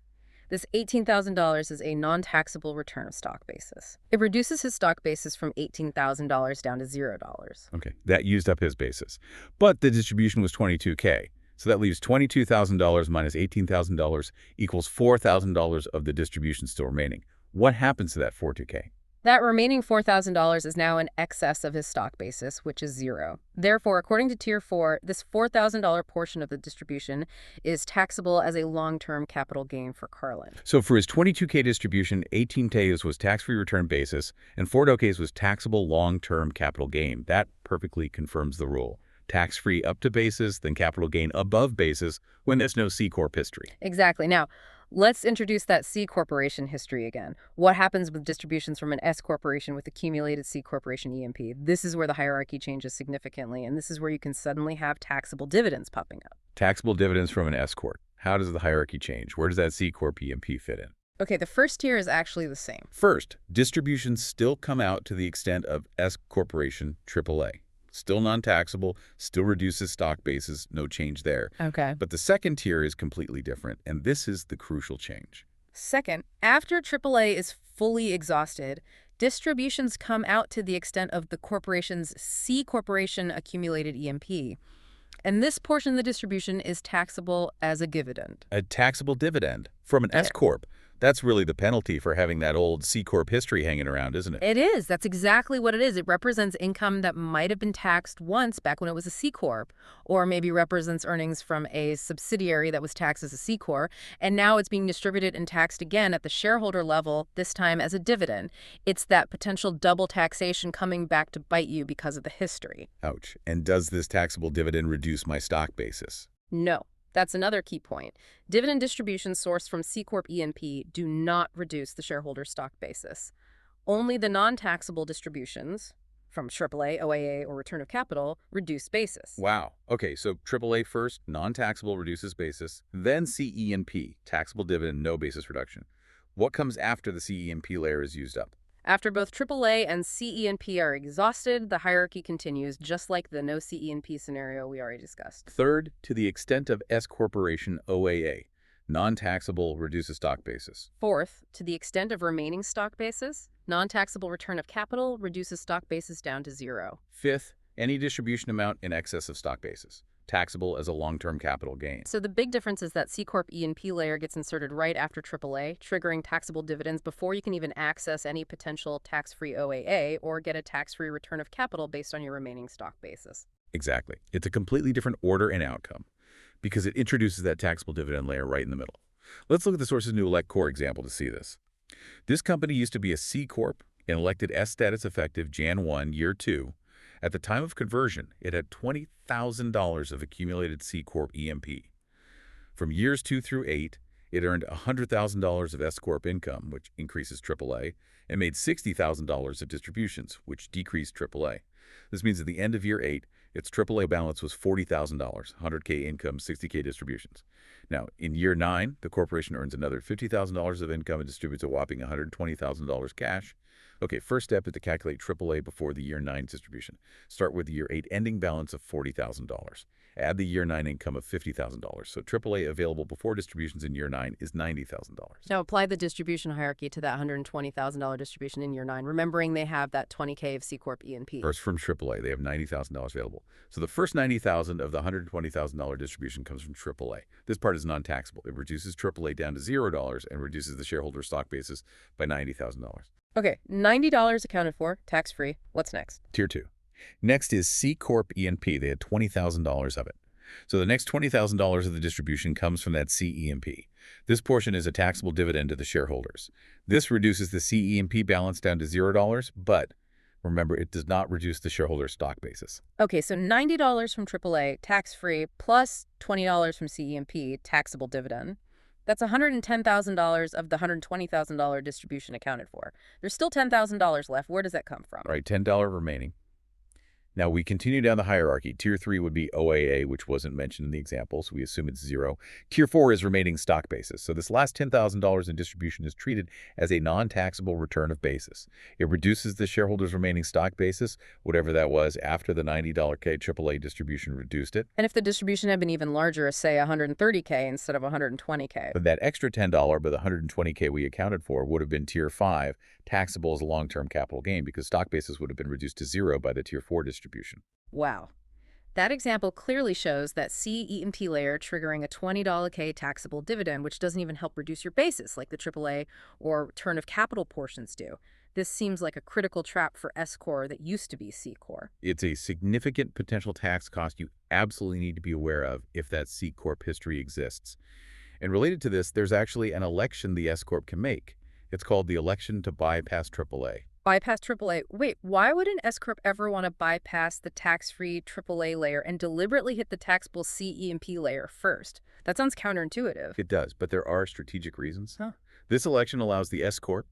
This $18,000 is a non-taxable return of stock basis. It reduces his stock basis from $18,000 down to $0. Okay, that used up his basis. But the distribution was $22K. So that leaves $22,000 minus $18,000 equals $4,000 of the distribution still remaining. What happens to that $42K? That remaining $4,000 is now in excess of his stock basis, which is 0. Therefore, according to Tier 4, this $4,000 portion of the distribution is taxable as a long-term capital gain for Carlin. So for his $22K distribution, $18K was tax-free return basis, and $4K was taxable long-term capital gain. That perfectly confirms the rule. Tax-free up to basis, then capital gain above basis when there's no C Corp history. Exactly. Now, let's introduce that C corporation history again. What happens with distributions from an S corporation with accumulated C corporation EMP? This is where the hierarchy changes significantly, and this is where you can suddenly have taxable dividends popping up. Taxable dividends from an S Corp. How does the hierarchy change? Where does that C Corp EMP fit in? Okay, the first tier is actually the same. First, distributions still come out to the extent of S corporation AAA. Still non-taxable, still reduces stock basis, no change there. Okay. But the second tier is completely different, and this is the crucial change. Second, after AAA is fully exhausted, distributions come out to the extent of the corporation's C corporation accumulated EMP. And this portion of the distribution is taxable as a dividend. A taxable dividend from an S Corp. That's really the penalty for having that old C Corp history hanging around, isn't it? It is. That's exactly what it is. It represents income that might have been taxed once back when it was a C Corp, or maybe represents earnings from a subsidiary that was taxed as a C Corp, and now it's being distributed and taxed again at the shareholder level, this time as a dividend. It's that potential double taxation coming back to bite you because of the history. Ouch. And does this taxable dividend reduce my stock basis? No. That's another key point. Dividend distributions sourced from C Corp EMP do not reduce the shareholder stock basis. Only the non-taxable distributions from AAA, OAA, or return of capital reduce basis. Wow. Okay, so AAA first, non-taxable reduces basis, then CEMP, taxable dividend, no basis reduction. What comes after the CEMP layer is used up? After both AAA and CEMP are exhausted, the hierarchy continues, just like the no CEMP scenario we already discussed. Third, to the extent of S Corporation OAA, non-taxable reduces stock basis. Fourth, to the extent of remaining stock basis, non-taxable return of capital reduces stock basis down to 0. Fifth, any distribution amount in excess of stock basis, taxable as a long-term capital gain. So the big difference is that C Corp EMP layer gets inserted right after AAA, triggering taxable dividends before you can even access any potential tax-free OAA or get a tax-free return of capital based on your remaining stock basis. Exactly. It's a completely different order and outcome because it introduces that taxable dividend layer right in the middle. Let's look at the Sources New Elect Core example to see this. This company used to be a C Corp and elected S status effective Jan 1, year 2. At the time of conversion, it had $20,000 of accumulated C Corp EMP. From years 2 through 8, it earned $100,000 of S Corp income, which increases AAA, and made $60,000 of distributions, which decreased AAA. This means at the end of year 8, its AAA balance was $40,000, $100K income, $60K distributions. Now, in year 9, the corporation earns another $50,000 of income and distributes a whopping $120,000 cash. Okay, first step is to calculate AAA before the year 9 distribution. Start with the year 8 ending balance of $40,000. Add the year 9 income of $50,000. So AAA available before distributions in year 9 is $90,000. Now apply the distribution hierarchy to that $120,000 distribution in year 9, remembering they have that $20K of C Corp EMP. First from AAA, they have $90,000 available. So the first $90,000 of the $120,000 distribution comes from AAA. This part is non-taxable. It reduces AAA down to $0 and reduces the shareholder stock basis by $90,000. Okay, $90 accounted for, tax-free. What's next? Tier 2. Next is C Corp EMP. They had $20,000 of it. So the next $20,000 of the distribution comes from that CEMP. This portion is a taxable dividend to the shareholders. This reduces the CEMP balance down to $0, but remember, it does not reduce the shareholder stock basis. Okay, so $90 from AAA, tax-free, plus $20 from CEMP, taxable dividend. That's $110,000 of the $120,000 distribution accounted for. There's still $10,000 left. Where does that come from? All right, $10 remaining. Now, we continue down the hierarchy. Tier 3 would be OAA, which wasn't mentioned in the example, so we assume it's 0. Tier 4 is remaining stock basis. So this last $10,000 in distribution is treated as a non-taxable return of basis. It reduces the shareholder's remaining stock basis, whatever that was, after the $90K AAA distribution reduced it. And if the distribution had been even larger, say $130K instead of $120K? But that extra $10, but the $120K we accounted for, would have been Tier 5, taxable as a long-term capital gain because stock basis would have been reduced to 0 by the Tier 4 distribution. Wow. That example clearly shows that C E&P layer triggering a $20K taxable dividend, which doesn't even help reduce your basis like the AAA or return of capital portions do. This seems like a critical trap for S-Corp that used to be C-Corp. It's a significant potential tax cost you absolutely need to be aware of if that C-Corp history exists. And related to this, there's actually an election the S-Corp can make. It's called the election to bypass AAA. Bypass AAA. Wait, why would an S-Corp ever want to bypass the tax-free AAA layer and deliberately hit the taxable C E&P layer first? That sounds counterintuitive. It does, but there are strategic reasons. Huh. This election allows the S-Corp,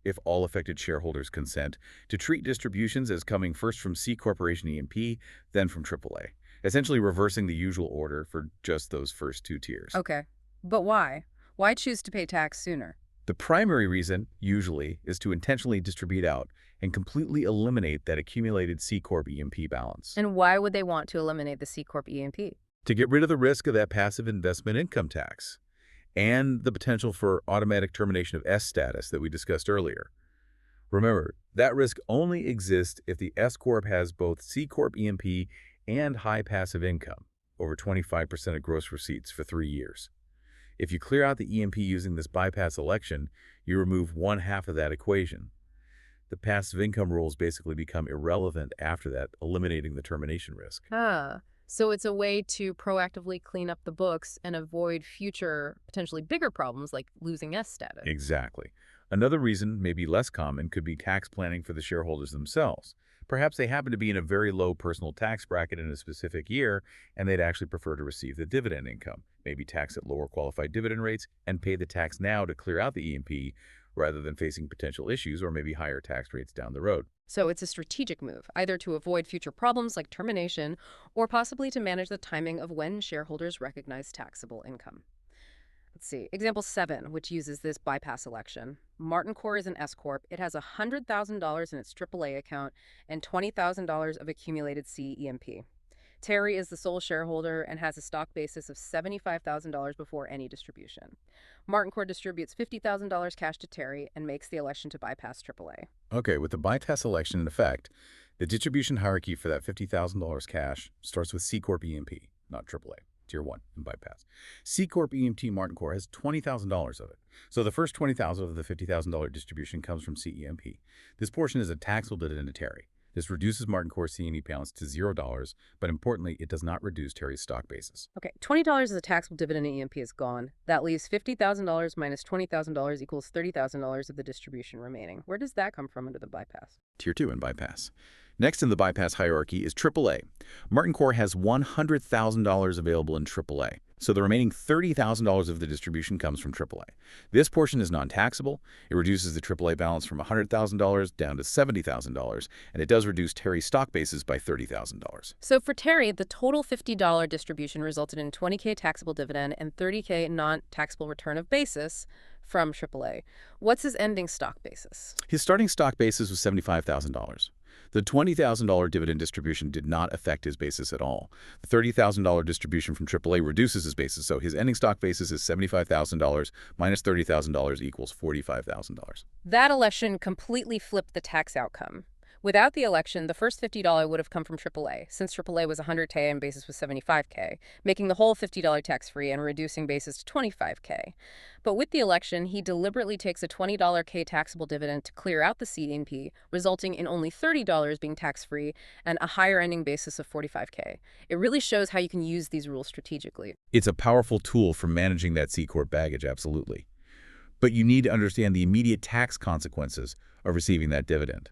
if all affected shareholders consent, to treat distributions as coming first from C Corporation E&P, then from AAA, essentially reversing the usual order for just those first two tiers. Okay, but why? Why choose to pay tax sooner? The primary reason, usually, is to intentionally distribute out and completely eliminate that accumulated C Corp E&P balance. And why would they want to eliminate the C Corp E&P? To get rid of the risk of that passive investment income tax and the potential for automatic termination of S status that we discussed earlier. Remember, that risk only exists if the S Corp has both C Corp E&P and high passive income, over 25% of gross receipts for 3 years. If you clear out the E&P using this bypass election, you remove one half of that equation. The passive income rules basically become irrelevant after that, eliminating the termination risk. So it's a way to proactively clean up the books and avoid future, potentially bigger problems like losing S status. Exactly. Another reason, maybe less common, could be tax planning for the shareholders themselves. Perhaps they happen to be in a very low personal tax bracket in a specific year, and they'd actually prefer to receive the dividend income, maybe tax at lower qualified dividend rates, and pay the tax now to clear out the E&P, rather than facing potential issues or maybe higher tax rates down the road. So it's a strategic move, either to avoid future problems like termination, or possibly to manage the timing of when shareholders recognize taxable income. Let's see. Example 7, which uses this bypass election. Martin Corp is an S-Corp. It has $100,000 in its AAA account and $20,000 of accumulated C E&P. Terry is the sole shareholder and has a stock basis of $75,000 before any distribution. Martin Corp distributes $50,000 cash to Terry and makes the election to bypass AAA. Okay, with the bypass election in effect, the distribution hierarchy for that $50,000 cash starts with C Corp E&P, not AAA. Tier 1 in bypass. C Corp E&P Martin Corp has $20,000 of it. So the first $20,000 of the $50,000 distribution comes from CEMP. This portion is a taxable dividend to Terry. This reduces Martin Corp C&E balance to $0, but importantly, it does not reduce Terry's stock basis. Okay, $20 as a taxable dividend in EMP is gone. That leaves $50,000 minus $20,000 equals $30,000 of the distribution remaining. Where does that come from under the bypass? Tier 2 in bypass. Next in the bypass hierarchy is AAA. Martin Corp has $100,000 available in AAA, so the remaining $30,000 of the distribution comes from AAA. This portion is non-taxable. It reduces the AAA balance from $100,000 down to $70,000, and it does reduce Terry's stock basis by $30,000. So for Terry, the total $50 distribution resulted in $20K taxable dividend and $30K non-taxable return of basis from AAA. What's his ending stock basis? His starting stock basis was $75,000. The $20,000 dividend distribution did not affect his basis at all. The $30,000 distribution from AAA reduces his basis, so his ending stock basis is $75,000 minus $30,000 equals $45,000. That election completely flipped the tax outcome. Without the election, the first $50 would have come from AAA, since AAA was $100K and basis was $75K, making the whole $50 tax-free and reducing basis to $25K. But with the election, he deliberately takes a $20K taxable dividend to clear out the CEMP, resulting in only $30 being tax-free and a higher ending basis of $45K. It really shows how you can use these rules strategically. It's a powerful tool for managing that C-Corp baggage, absolutely. But you need to understand the immediate tax consequences of receiving that dividend.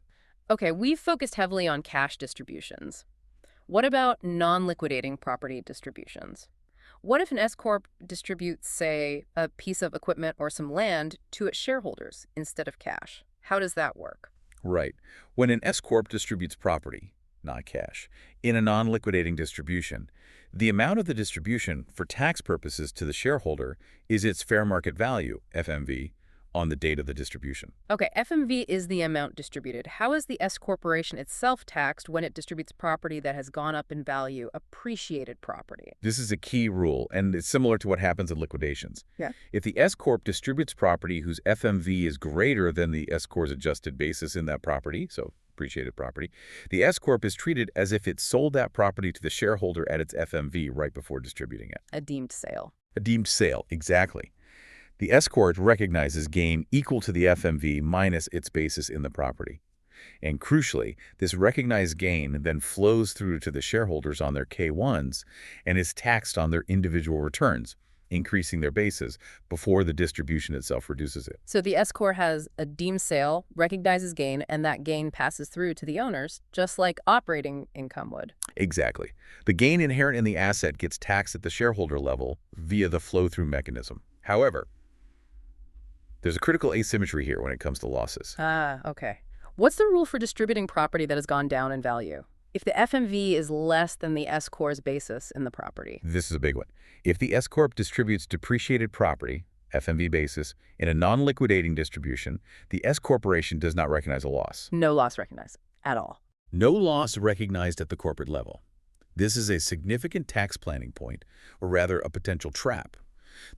Okay, we've focused heavily on cash distributions. What about non-liquidating property distributions? What if an S-Corp distributes, say, a piece of equipment or some land to its shareholders instead of cash? How does that work? Right. When an S-Corp distributes property, not cash, in a non-liquidating distribution. The amount of the distribution for tax purposes to the shareholder is its fair market value, FMV, on the date of the distribution. Okay, FMV is the amount distributed. How is the S corporation itself taxed when it distributes property that has gone up in value, appreciated property? This is a key rule, and it's similar to what happens in liquidations. Yeah. If the S Corp distributes property whose FMV is greater than the S Corp's adjusted basis in that property, so appreciated property, the S Corp is treated as if it sold that property to the shareholder at its FMV right before distributing it. A deemed sale. A deemed sale, exactly. The S Corp recognizes gain equal to the FMV minus its basis in the property. And crucially, this recognized gain then flows through to the shareholders on their K-1s and is taxed on their individual returns, increasing their basis before the distribution itself reduces it. So the S corp has a deemed sale, recognizes gain, and that gain passes through to the owners, just like operating income would. Exactly. The gain inherent in the asset gets taxed at the shareholder level via the flow-through mechanism. However, there's a critical asymmetry here when it comes to losses. Okay. What's the rule for distributing property that has gone down in value? If the FMV is less than the S corp's basis in the property. This is a big one. If the S Corp distributes depreciated property, FMV basis, in a non-liquidating distribution, the S Corporation does not recognize a loss. No loss recognized at all. No loss recognized at the corporate level. This is a significant tax planning point, or rather a potential trap.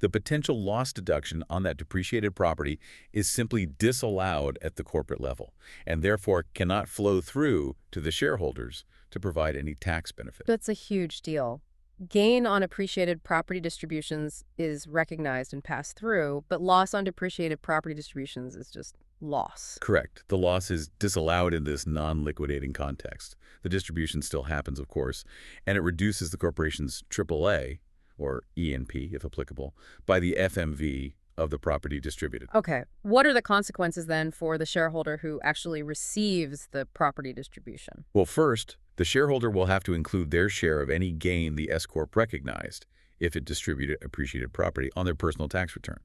The potential loss deduction on that depreciated property is simply disallowed at the corporate level and therefore cannot flow through to the shareholders to provide any tax benefit. That's a huge deal. Gain on appreciated property distributions is recognized and passed through, but loss on depreciated property distributions is just loss. Correct. The loss is disallowed in this non-liquidating context. The distribution still happens, of course, and it reduces the corporation's AAA, or ENP if applicable, by the FMV of the property distributed. Okay. What are the consequences then for the shareholder who actually receives the property distribution? Well, first, the shareholder will have to include their share of any gain the S Corp recognized if it distributed appreciated property on their personal tax return.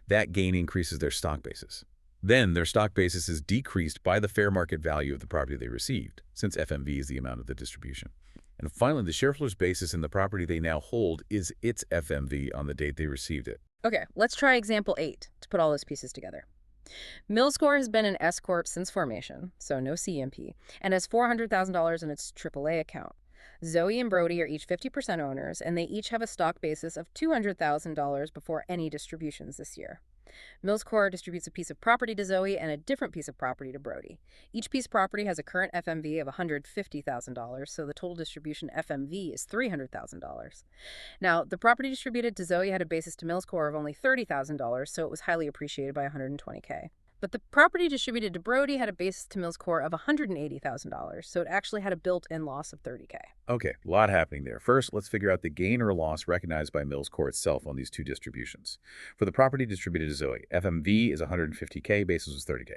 That gain increases their stock basis. Then their stock basis is decreased by the fair market value of the property they received, since FMV is the amount of the distribution. And finally, the shareholder's basis in the property they now hold is its FMV on the date they received it. Okay, let's try example 8 to put all those pieces together. Mills Corp has been an S Corp since formation, so no CMP, and has $400,000 in its AAA account. Zoe and Brody are each 50% owners, and they each have a stock basis of $200,000 before any distributions this year. Mills Corp distributes a piece of property to Zoe and a different piece of property to Brody. Each piece of property has a current FMV of $150,000, so the total distribution FMV is $300,000. Now, the property distributed to Zoe had a basis to Mills Corp of only $30,000, so it was highly appreciated by $120K. But the property distributed to Brody had a basis to Mills Corp of $180,000, so it actually had a built-in loss of $30K. Okay, a lot happening there. First, let's figure out the gain or loss recognized by Mills Corp itself on these two distributions. For the property distributed to Zoe, FMV is $150K, basis was $30K.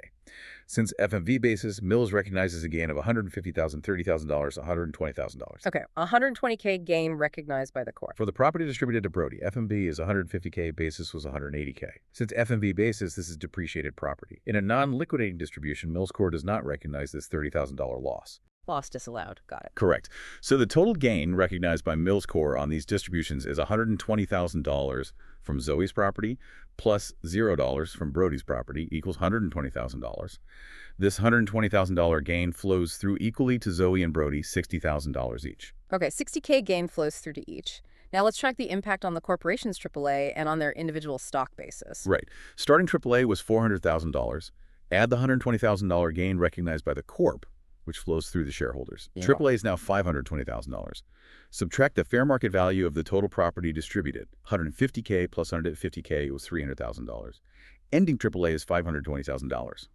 Since FMV basis, Mills recognizes a gain of $150,000, $30,000, $120,000. Okay, $120K gain recognized by the Corp. For the property distributed to Brody, FMV is $150K, basis was $180K. Since FMV basis, this is depreciated property. In a non-liquidating distribution, Mills Corp does not recognize this $30,000 loss. Loss disallowed. Got it. Correct. So the total gain recognized by Mills Corp on these distributions is $120,000 from Zoe's property plus $0 from Brody's property equals $120,000. This $120,000 gain flows through equally to Zoe and Brody, $60,000 each. Okay, $60K gain flows through to each. Now let's track the impact on the corporation's AAA and on their individual stock basis. Right. Starting AAA was $400,000. Add the $120,000 gain recognized by the Corp, which flows through the shareholders. Yeah. AAA is now $520,000. Subtract the fair market value of the total property distributed. $150K plus $150K was $300,000. Ending AAA is $520,000.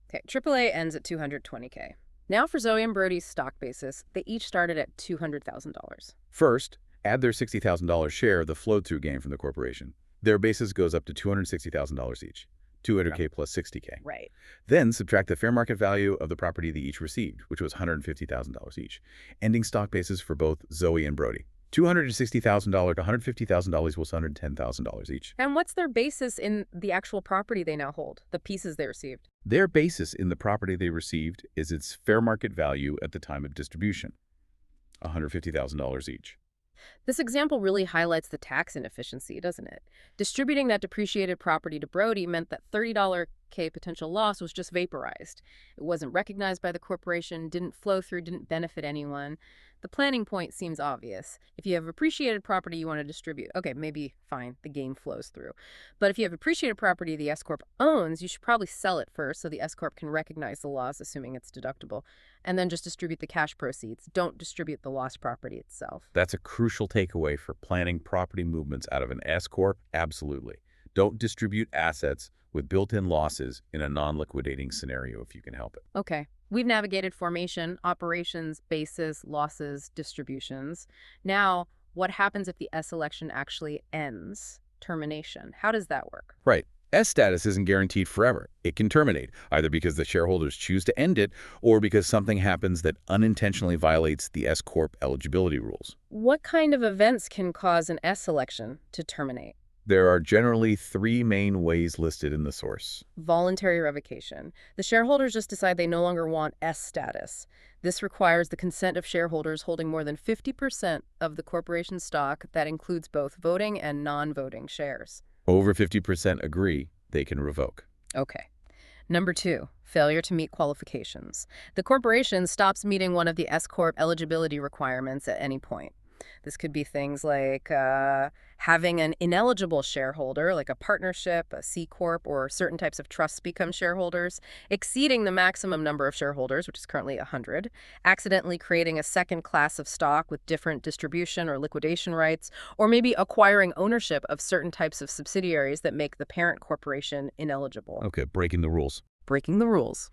Okay, AAA ends at $220K. Now for Zoe and Brody's stock basis, they each started at $200,000. First, add their $60,000 share of the flow-through gain from the corporation. Their basis goes up to $260,000 each. 200K plus 60K. Right. Then subtract the fair market value of the property they each received, which was $150,000 each. Ending stock basis for both Zoe and Brody, $260,000 to $150,000 equals $110,000 each. And what's their basis in the actual property they now hold, the pieces they received? Their basis in the property they received is its fair market value at the time of distribution, $150,000 each. This example really highlights the tax inefficiency, doesn't it? Distributing that depreciated property to Brody meant that $30K potential loss was just vaporized. It wasn't recognized by the corporation, didn't flow through, didn't benefit anyone. The planning point seems obvious. If you have appreciated property you want to distribute, okay, maybe fine, the gain flows through. But if you have appreciated property the S-Corp owns, you should probably sell it first so the S-Corp can recognize the loss, assuming it's deductible, and then just distribute the cash proceeds. Don't distribute the lost property itself. That's a crucial takeaway for planning property movements out of an S-Corp, absolutely. Don't distribute assets with built-in losses in a non-liquidating scenario if you can help it. Okay. We've navigated formation, operations, basis, losses, distributions. Now, what happens if the S election actually ends? Termination. How does that work? Right. S status isn't guaranteed forever. It can terminate, either because the shareholders choose to end it or because something happens that unintentionally violates the S-Corp eligibility rules. What kind of events can cause an S election to terminate? There are generally three main ways listed in the source. Voluntary revocation. The shareholders just decide they no longer want S status. This requires the consent of shareholders holding more than 50% of the corporation's stock. That includes both voting and non-voting shares. Over 50% agree they can revoke. Okay. Number 2, failure to meet qualifications. The corporation stops meeting one of the S-Corp eligibility requirements at any point. This could be things like having an ineligible shareholder, like a partnership, a C-Corp, or certain types of trusts become shareholders, exceeding the maximum number of shareholders, which is currently 100, accidentally creating a second class of stock with different distribution or liquidation rights, or maybe acquiring ownership of certain types of subsidiaries that make the parent corporation ineligible. Okay, breaking the rules. Breaking the rules.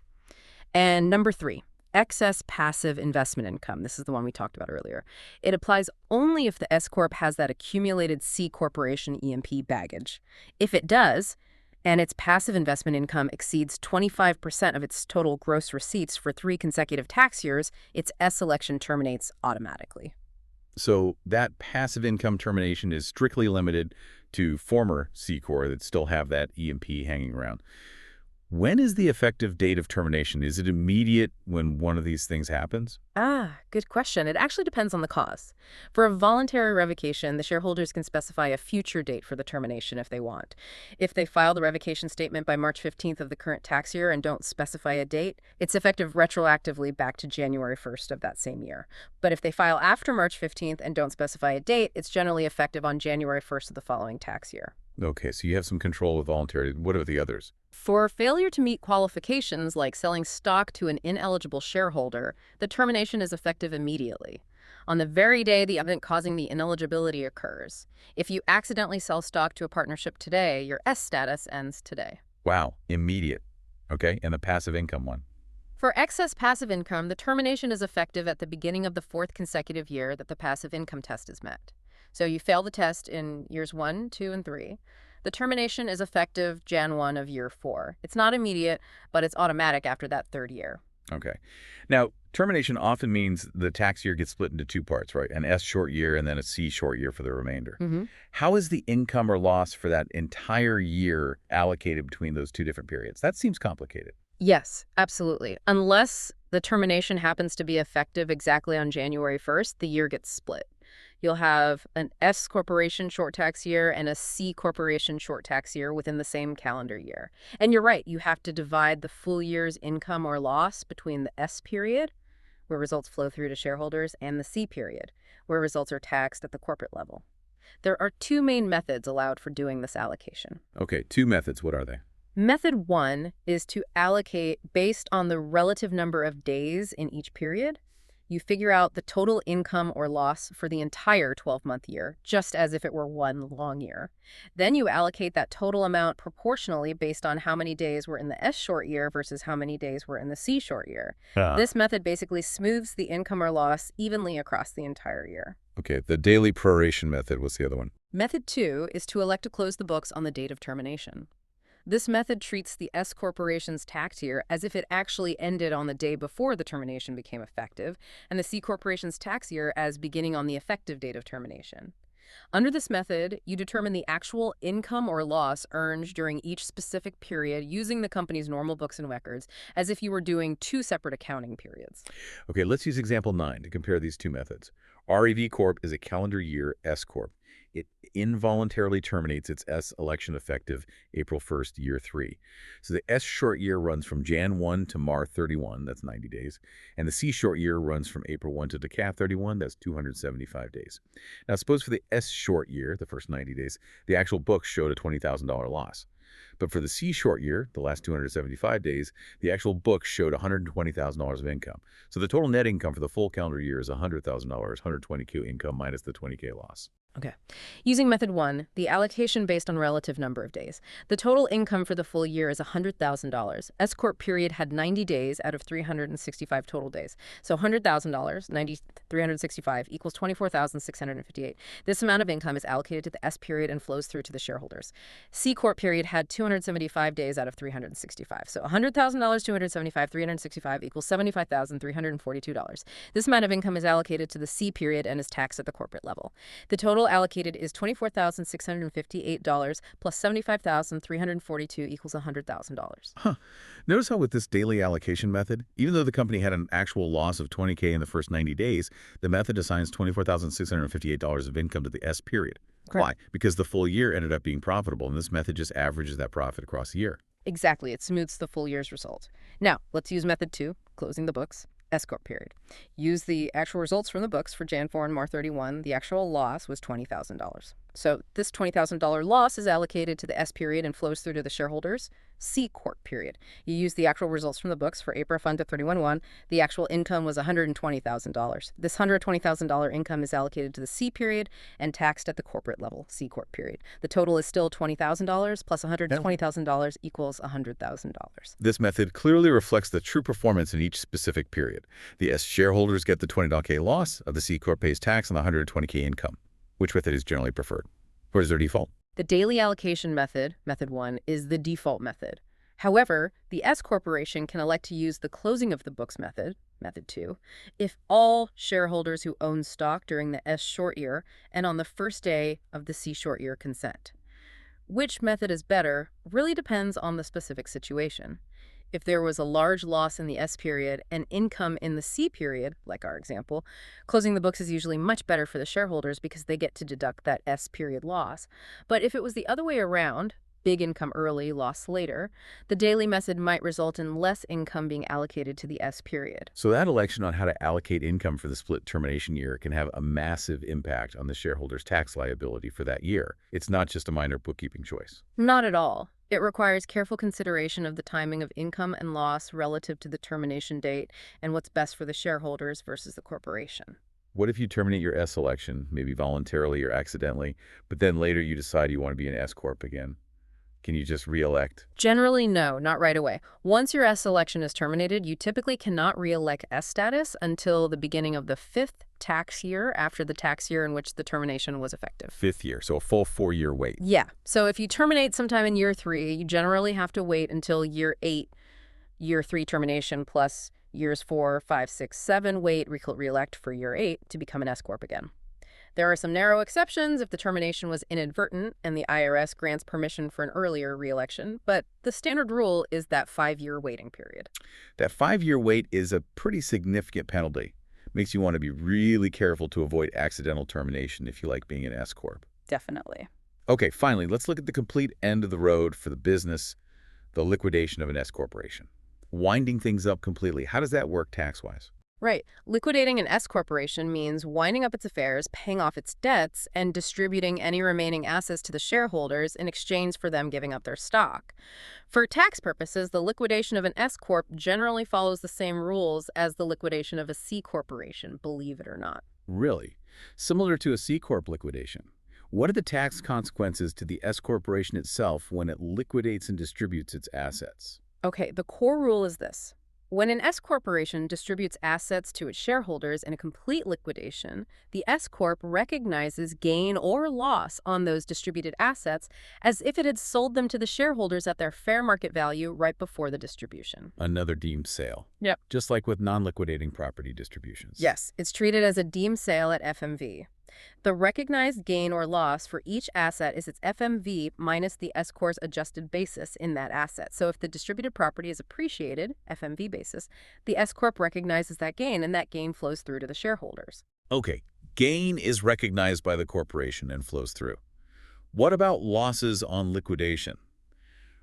And number 3. Excess passive investment income. This is the one we talked about earlier. It applies only if the S-Corp has that accumulated C corporation EMP baggage. If it does, and its passive investment income exceeds 25% of its total gross receipts for 3 consecutive tax years, its S election terminates automatically. So that passive income termination is strictly limited to former C-Corp that still have that EMP hanging around. When is the effective date of termination? Is it immediate when one of these things happens? Good question. It actually depends on the cause. For a voluntary revocation, the shareholders can specify a future date for the termination if they want. If they file the revocation statement by March 15th of the current tax year and don't specify a date, it's effective retroactively back to January 1st of that same year. But if they file after March 15th and don't specify a date, it's generally effective on January 1st of the following tax year. Okay, so you have some control with voluntary. What are the others? For failure to meet qualifications like selling stock to an ineligible shareholder, the termination is effective immediately, on the very day the event causing the ineligibility occurs. If you accidentally sell stock to a partnership today, your S status ends today. Wow, immediate. Okay, and the passive income one? For excess passive income, the termination is effective at the beginning of the 4th consecutive year that the passive income test is met. So you fail the test in years 1, 2, and 3. The termination is effective Jan 1 of year 4. It's not immediate, but it's automatic after that 3rd year. Okay. Now, termination often means the tax year gets split into 2 parts, right? An S short year and then a C short year for the remainder. How is the income or loss for that entire year allocated between those 2 different periods? That seems complicated. Yes, absolutely. Unless the termination happens to be effective exactly on January 1st, the year gets split. You'll have an S corporation short tax year and a C corporation short tax year within the same calendar year. And you're right, you have to divide the full year's income or loss between the S period, where results flow through to shareholders, and the C period, where results are taxed at the corporate level. There are 2 main methods allowed for doing this allocation. Okay, 2 methods. What are they? Method 1 is to allocate based on the relative number of days in each period. You figure out the total income or loss for the entire 12-month year, just as if it were one long year. Then you allocate that total amount proportionally based on how many days were in the S short year versus how many days were in the C short year. This method basically smooths the income or loss evenly across the entire year. Okay, the daily proration method was the other one. Method 2 is to elect to close the books on the date of termination. This method treats the S corporation's tax year as if it actually ended on the day before the termination became effective, and the C corporation's tax year as beginning on the effective date of termination. Under this method, you determine the actual income or loss earned during each specific period using the company's normal books and records, as if you were doing two separate accounting periods. Okay, let's use example 9 to compare these two methods. REV Corp is a calendar year S Corp. It involuntarily terminates its S election effective April 1st, year 3. So the S short year runs from Jan 1 to Mar 31, that's 90 days, and the C short year runs from April 1 to Decaf 31, that's 275 days. Now suppose for the S short year, the first 90 days, the actual books showed a $20,000 loss. But for the C short year, the last 275 days, the actual books showed $120,000 of income. So the total net income for the full calendar year is $100,000, 120K income minus the 20K loss. Okay. Using method 1, the allocation based on relative number of days. The total income for the full year is $100,000. S Corp period had 90 days out of 365 total days. So $100,000, 365 equals 24,658. This amount of income is allocated to the S period and flows through to the shareholders. C Corp period had 275 days out of 365. So $100,000, 275, 365 equals $75,342. This amount of income is allocated to the C period and is taxed at the corporate level. The total allocated is $24,658 plus $75,342 equals $100,000. Notice how with this daily allocation method, even though the company had an actual loss of 20K in the first 90 days, the method assigns $24,658 of income to the S period. Correct. Why? Because the full year ended up being profitable, and this method just averages that profit across the year. Exactly. It smooths the full year's result. Now, let's use method 2, closing the books. S Corp period. Use the actual results from the books for Jan 4 and Mar 31. The actual loss was $20,000. So this $20,000 loss is allocated to the S period and flows through to the shareholders. C Corp period. You use the actual results from the books for April fund to 31/1. The actual income was $120,000. This $120,000 income is allocated to the C period and taxed at the corporate level, C Corp period. The total is still $20,000 plus $120,000 equals $100,000. This method clearly reflects the true performance in each specific period. The S shareholders get the $20K loss, the C Corp pays tax on the $120K income. Which method is generally preferred? Or is there default? The daily allocation method, method 1, is the default method. However, the S corporation can elect to use the closing of the books method, method 2, if all shareholders who own stock during the S short year and on the first day of the C short year consent. Which method is better really depends on the specific situation. If there was a large loss in the S period and income in the C period, like our example, closing the books is usually much better for the shareholders because they get to deduct that S period loss. But if it was the other way around, big income early, loss later, the daily method might result in less income being allocated to the S period. So that election on how to allocate income for the split termination year can have a massive impact on the shareholder's tax liability for that year. It's not just a minor bookkeeping choice. Not at all. It requires careful consideration of the timing of income and loss relative to the termination date and what's best for the shareholders versus the corporation. What if you terminate your S election, maybe voluntarily or accidentally, but then later you decide you want to be an S Corp again? Can you just re-elect? Generally, no, not right away. Once your S election is terminated, you typically cannot re-elect S status until the beginning of the 5th tax year after the tax year in which the termination was effective. 5th year, so a full 4-year wait. Yeah. So if you terminate sometime in year 3, you generally have to wait until year 8, year 3 termination plus years 4, 5, 6, 7 wait, re-elect for year 8 to become an S Corp again. There are some narrow exceptions if the termination was inadvertent and the IRS grants permission for an earlier re-election, but the standard rule is that 5-year waiting period. That 5-year wait is a pretty significant penalty. Makes you want to be really careful to avoid accidental termination if you like being an S Corp. Definitely. Okay, finally, let's look at the complete end of the road for the business, the liquidation of an S corporation. Winding things up completely. How does that work tax-wise? Right. Liquidating an S corporation means winding up its affairs, paying off its debts, and distributing any remaining assets to the shareholders in exchange for them giving up their stock. For tax purposes, the liquidation of an S corp generally follows the same rules as the liquidation of a C corporation, believe it or not. Really? Similar to a C Corp liquidation. What are the tax consequences to the S corporation itself when it liquidates and distributes its assets? Okay, the core rule is this. When an S corporation distributes assets to its shareholders in a complete liquidation, the S corp recognizes gain or loss on those distributed assets as if it had sold them to the shareholders at their fair market value right before the distribution. Another deemed sale. Yep. Just like with non-liquidating property distributions. Yes, it's treated as a deemed sale at FMV. The recognized gain or loss for each asset is its FMV minus the S corp's adjusted basis in that asset. So if the distributed property is appreciated, FMV basis, the S corp recognizes that gain, and that gain flows through to the shareholders. Okay, gain is recognized by the corporation and flows through. What about losses on liquidation?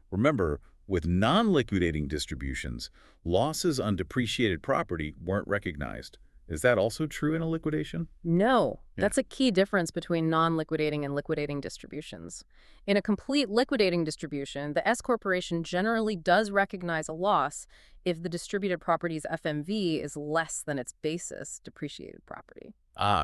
Remember, with non-liquidating distributions, losses on depreciated property weren't recognized. Is that also true in a liquidation? No, Yeah. that's a key difference between non-liquidating and liquidating distributions. In a complete liquidating distribution, the S corporation generally does recognize a loss if the distributed property's FMV is less than its basis depreciated property.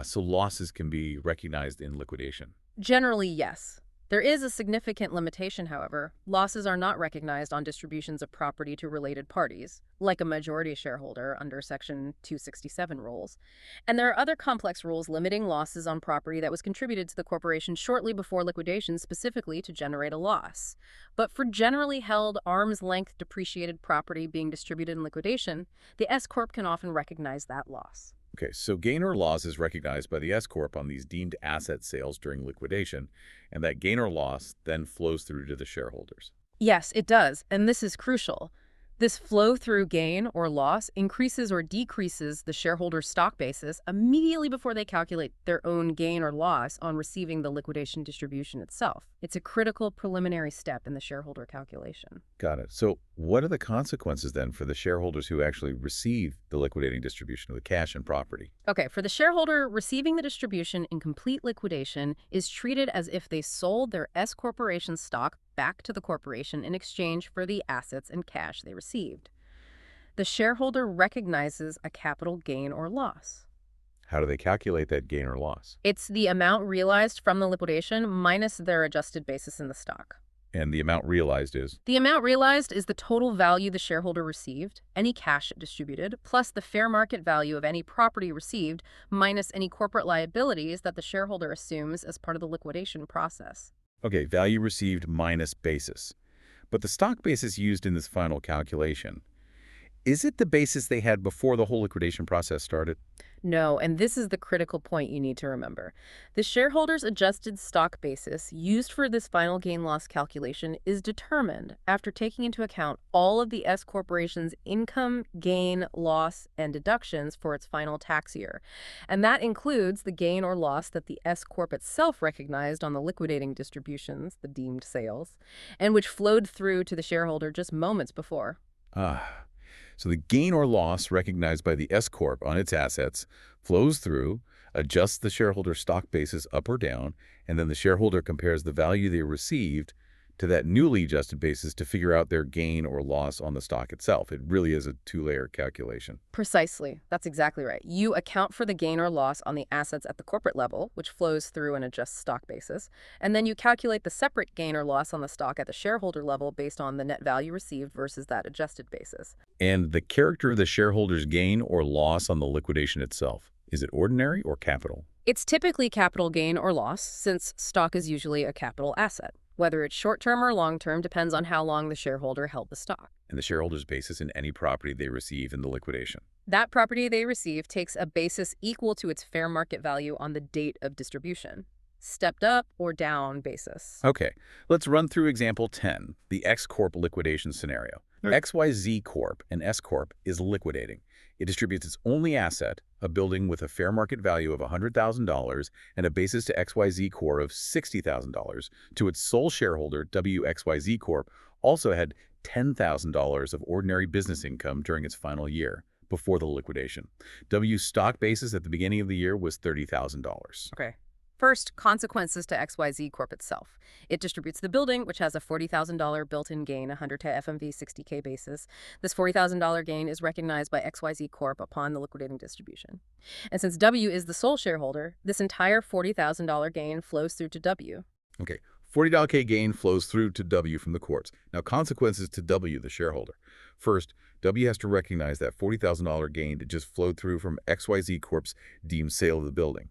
So losses can be recognized in liquidation. Generally, yes. There is a significant limitation, however. Losses are not recognized on distributions of property to related parties, like a majority shareholder under Section 267 rules. And there are other complex rules limiting losses on property that was contributed to the corporation shortly before liquidation specifically to generate a loss. But for generally held arm's-length depreciated property being distributed in liquidation, the S corp can often recognize that loss. Okay, so gain or loss is recognized by the S corp on these deemed asset sales during liquidation, and that gain or loss then flows through to the shareholders. Yes, it does, and this is crucial. This flow-through gain or loss increases or decreases the shareholder's stock basis immediately before they calculate their own gain or loss on receiving the liquidation distribution itself. It's a critical preliminary step in the shareholder calculation. Got it. So what are the consequences then for the shareholders who actually receive the liquidating distribution of the cash and property? Okay, for the shareholder, receiving the distribution in complete liquidation is treated as if they sold their S corporation stock back to the corporation in exchange for the assets and cash they received. The shareholder recognizes a capital gain or loss. How do they calculate that gain or loss? It's the amount realized from the liquidation minus their adjusted basis in the stock. And the amount realized is? The amount realized is the total value the shareholder received, any cash distributed, plus the fair market value of any property received, minus any corporate liabilities that the shareholder assumes as part of the liquidation process. Okay, value received minus basis. But the stock basis used in this final calculation, is it the basis they had before the whole liquidation process started? No, and this is the critical point you need to remember. The shareholder's adjusted stock basis used for this final gain-loss calculation is determined after taking into account all of the S corporation's income, gain, loss, and deductions for its final tax year. And that includes the gain or loss that the S corp itself recognized on the liquidating distributions, the deemed sales, and which flowed through to the shareholder just moments before. So the gain or loss recognized by the S corp on its assets flows through, adjusts the shareholder stock basis up or down, and then the shareholder compares the value they received to that newly adjusted basis to figure out their gain or loss on the stock itself. It really is a two-layer calculation. Precisely. That's exactly right. You account for the gain or loss on the assets at the corporate level, which flows through and adjusts stock basis, and then you calculate the separate gain or loss on the stock at the shareholder level based on the net value received versus that adjusted basis. And the character of the shareholder's gain or loss on the liquidation itself, is it ordinary or capital? It's typically capital gain or loss, since stock is usually a capital asset. Whether it's short-term or long-term depends on how long the shareholder held the stock. And the shareholder's basis in any property they receive in the liquidation. That property they receive takes a basis equal to its fair market value on the date of distribution. Stepped up or down basis. Okay, let's run through example 10, the X Corp liquidation scenario. XYZ Corp, an S Corp, is liquidating. It distributes its only asset, a building with a fair market value of $100,000 and a basis to XYZ Corp of $60,000, to its sole shareholder, WXYZ Corp, also had $10,000 of ordinary business income during its final year, before the liquidation. W's stock basis at the beginning of the year was $30,000. Okay. First, consequences to XYZ Corp itself. It distributes the building, which has a $40,000 built-in gain, 100 to FMV 60K basis. This $40,000 gain is recognized by XYZ Corp upon the liquidating distribution. And since W is the sole shareholder, this entire $40,000 gain flows through to W. Okay, $40K gain flows through to W from the courts. Now, consequences to W, the shareholder. First, W has to recognize that $40,000 gain that just flowed through from XYZ Corp's deemed sale of the building.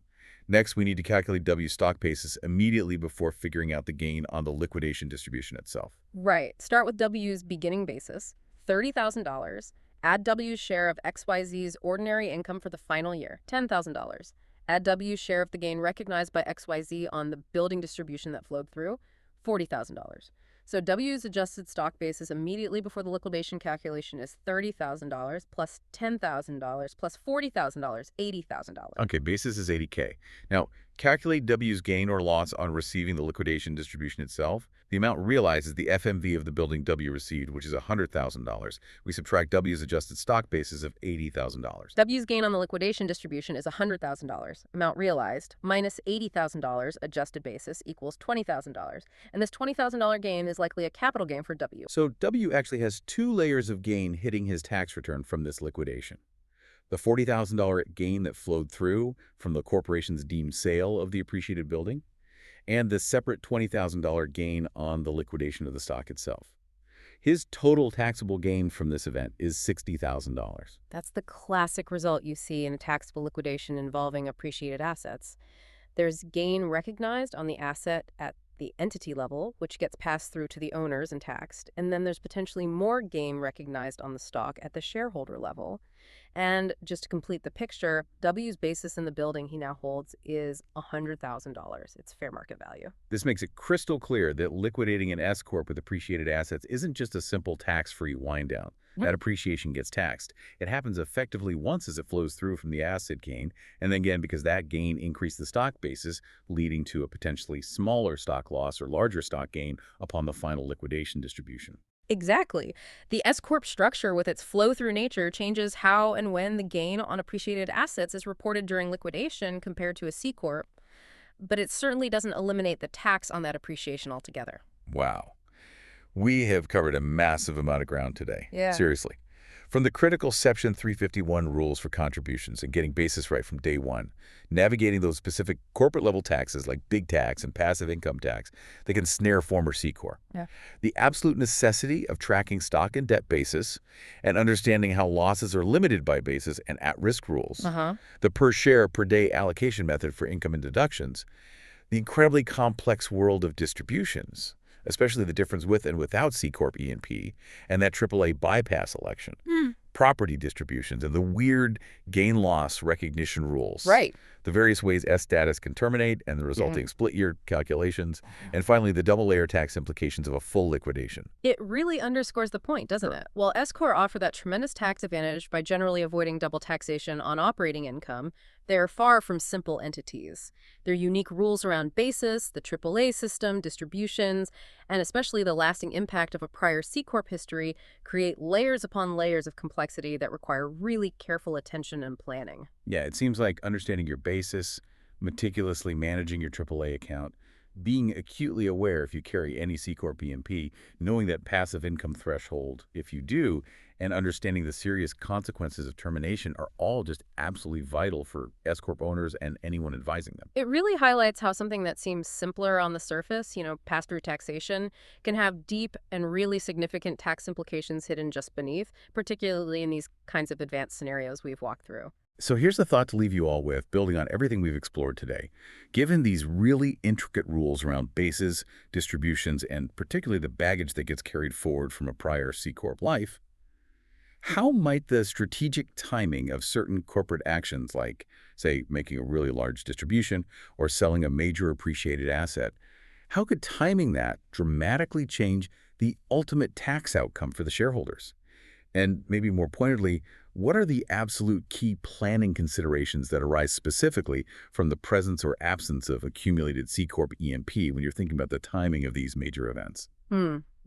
Next, we need to calculate W's stock basis immediately before figuring out the gain on the liquidation distribution itself. Right. Start with W's beginning basis, $30,000. Add W's share of XYZ's ordinary income for the final year, $10,000. Add W's share of the gain recognized by XYZ on the building distribution that flowed through, $40,000. So W's adjusted stock basis immediately before the liquidation calculation is $30,000 plus $10,000 plus $40,000, $80,000. Okay, basis is 80K. Now, calculate W's gain or loss on receiving the liquidation distribution itself. The amount realized is the FMV of the building W received, which is $100,000. We subtract W's adjusted stock basis of $80,000. W's gain on the liquidation distribution is $100,000. Amount realized minus $80,000 adjusted basis equals $20,000. And this $20,000 gain is likely a capital gain for W. So W actually has two layers of gain hitting his tax return from this liquidation. The $40,000 gain that flowed through from the corporation's deemed sale of the appreciated building, and the separate $20,000 gain on the liquidation of the stock itself. His total taxable gain from this event is $60,000. That's the classic result you see in a taxable liquidation involving appreciated assets. There's gain recognized on the asset at the entity level, which gets passed through to the owners and taxed, and then there's potentially more gain recognized on the stock at the shareholder level. And just to complete the picture, W's basis in the building he now holds is $100,000. It's fair market value. This makes it crystal clear that liquidating an S-corp with appreciated assets isn't just a simple tax-free wind-down. That appreciation gets taxed. It happens effectively once as it flows through from the asset gain, and then again because that gain increased the stock basis, leading to a potentially smaller stock loss or larger stock gain upon the final liquidation distribution. Exactly. The S-corp structure with its flow-through nature changes how and when the gain on appreciated assets is reported during liquidation compared to a C-corp, but it certainly doesn't eliminate the tax on that appreciation altogether. Wow. We have covered a massive amount of ground today. Yeah. Seriously. From the critical Section 351 rules for contributions and getting basis right from day one, navigating those specific corporate-level taxes like big tax and passive income tax that can snare former C-corp. Yeah. The absolute necessity of tracking stock and debt basis and understanding how losses are limited by basis and at-risk rules. The per-share, per-day allocation method for income and deductions. The incredibly complex world of distributions, especially the difference with and without C-corp E&P, and that AAA bypass election, property distributions, and the weird gain-loss recognition rules. Right. The various ways S status can terminate and the resulting split-year calculations, and finally the double-layer tax implications of a full liquidation. It really underscores the point, doesn't it? While S-corp offer that tremendous tax advantage by generally avoiding double taxation on operating income, they're far from simple entities. Their unique rules around basis, the AAA system, distributions, and especially the lasting impact of a prior C-corp history create layers upon layers of complexity that require really careful attention and planning. Yeah, it seems like understanding your basis, meticulously managing your AAA account, being acutely aware if you carry any C-corp E&P, knowing that passive income threshold if you do, and understanding the serious consequences of termination are all just absolutely vital for S-corp owners and anyone advising them. It really highlights how something that seems simpler on the surface, pass-through taxation, can have deep and really significant tax implications hidden just beneath, particularly in these kinds of advanced scenarios we've walked through. So here's the thought to leave you all with, building on everything we've explored today. Given these really intricate rules around bases, distributions, and particularly the baggage that gets carried forward from a prior C-corp life, how might the strategic timing of certain corporate actions like, say, making a really large distribution or selling a major appreciated asset, how could timing that dramatically change the ultimate tax outcome for the shareholders? And maybe more pointedly, what are the absolute key planning considerations that arise specifically from the presence or absence of accumulated C-corp E&P when you're thinking about the timing of these major events?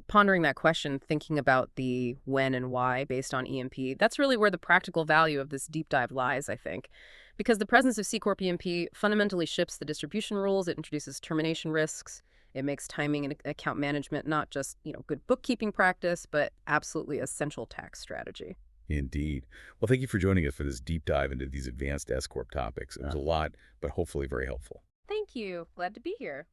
Pondering that question, thinking about the when and why based on E&P, that's really where the practical value of this deep dive lies, I think. Because the presence of C-corp E&P fundamentally shifts the distribution rules, it introduces termination risks, it makes timing and account management not just, good bookkeeping practice, but absolutely essential tax strategy. Indeed. Well, thank you for joining us for this deep dive into these advanced S-corp topics. It was a lot, but hopefully very helpful. Thank you. Glad to be here.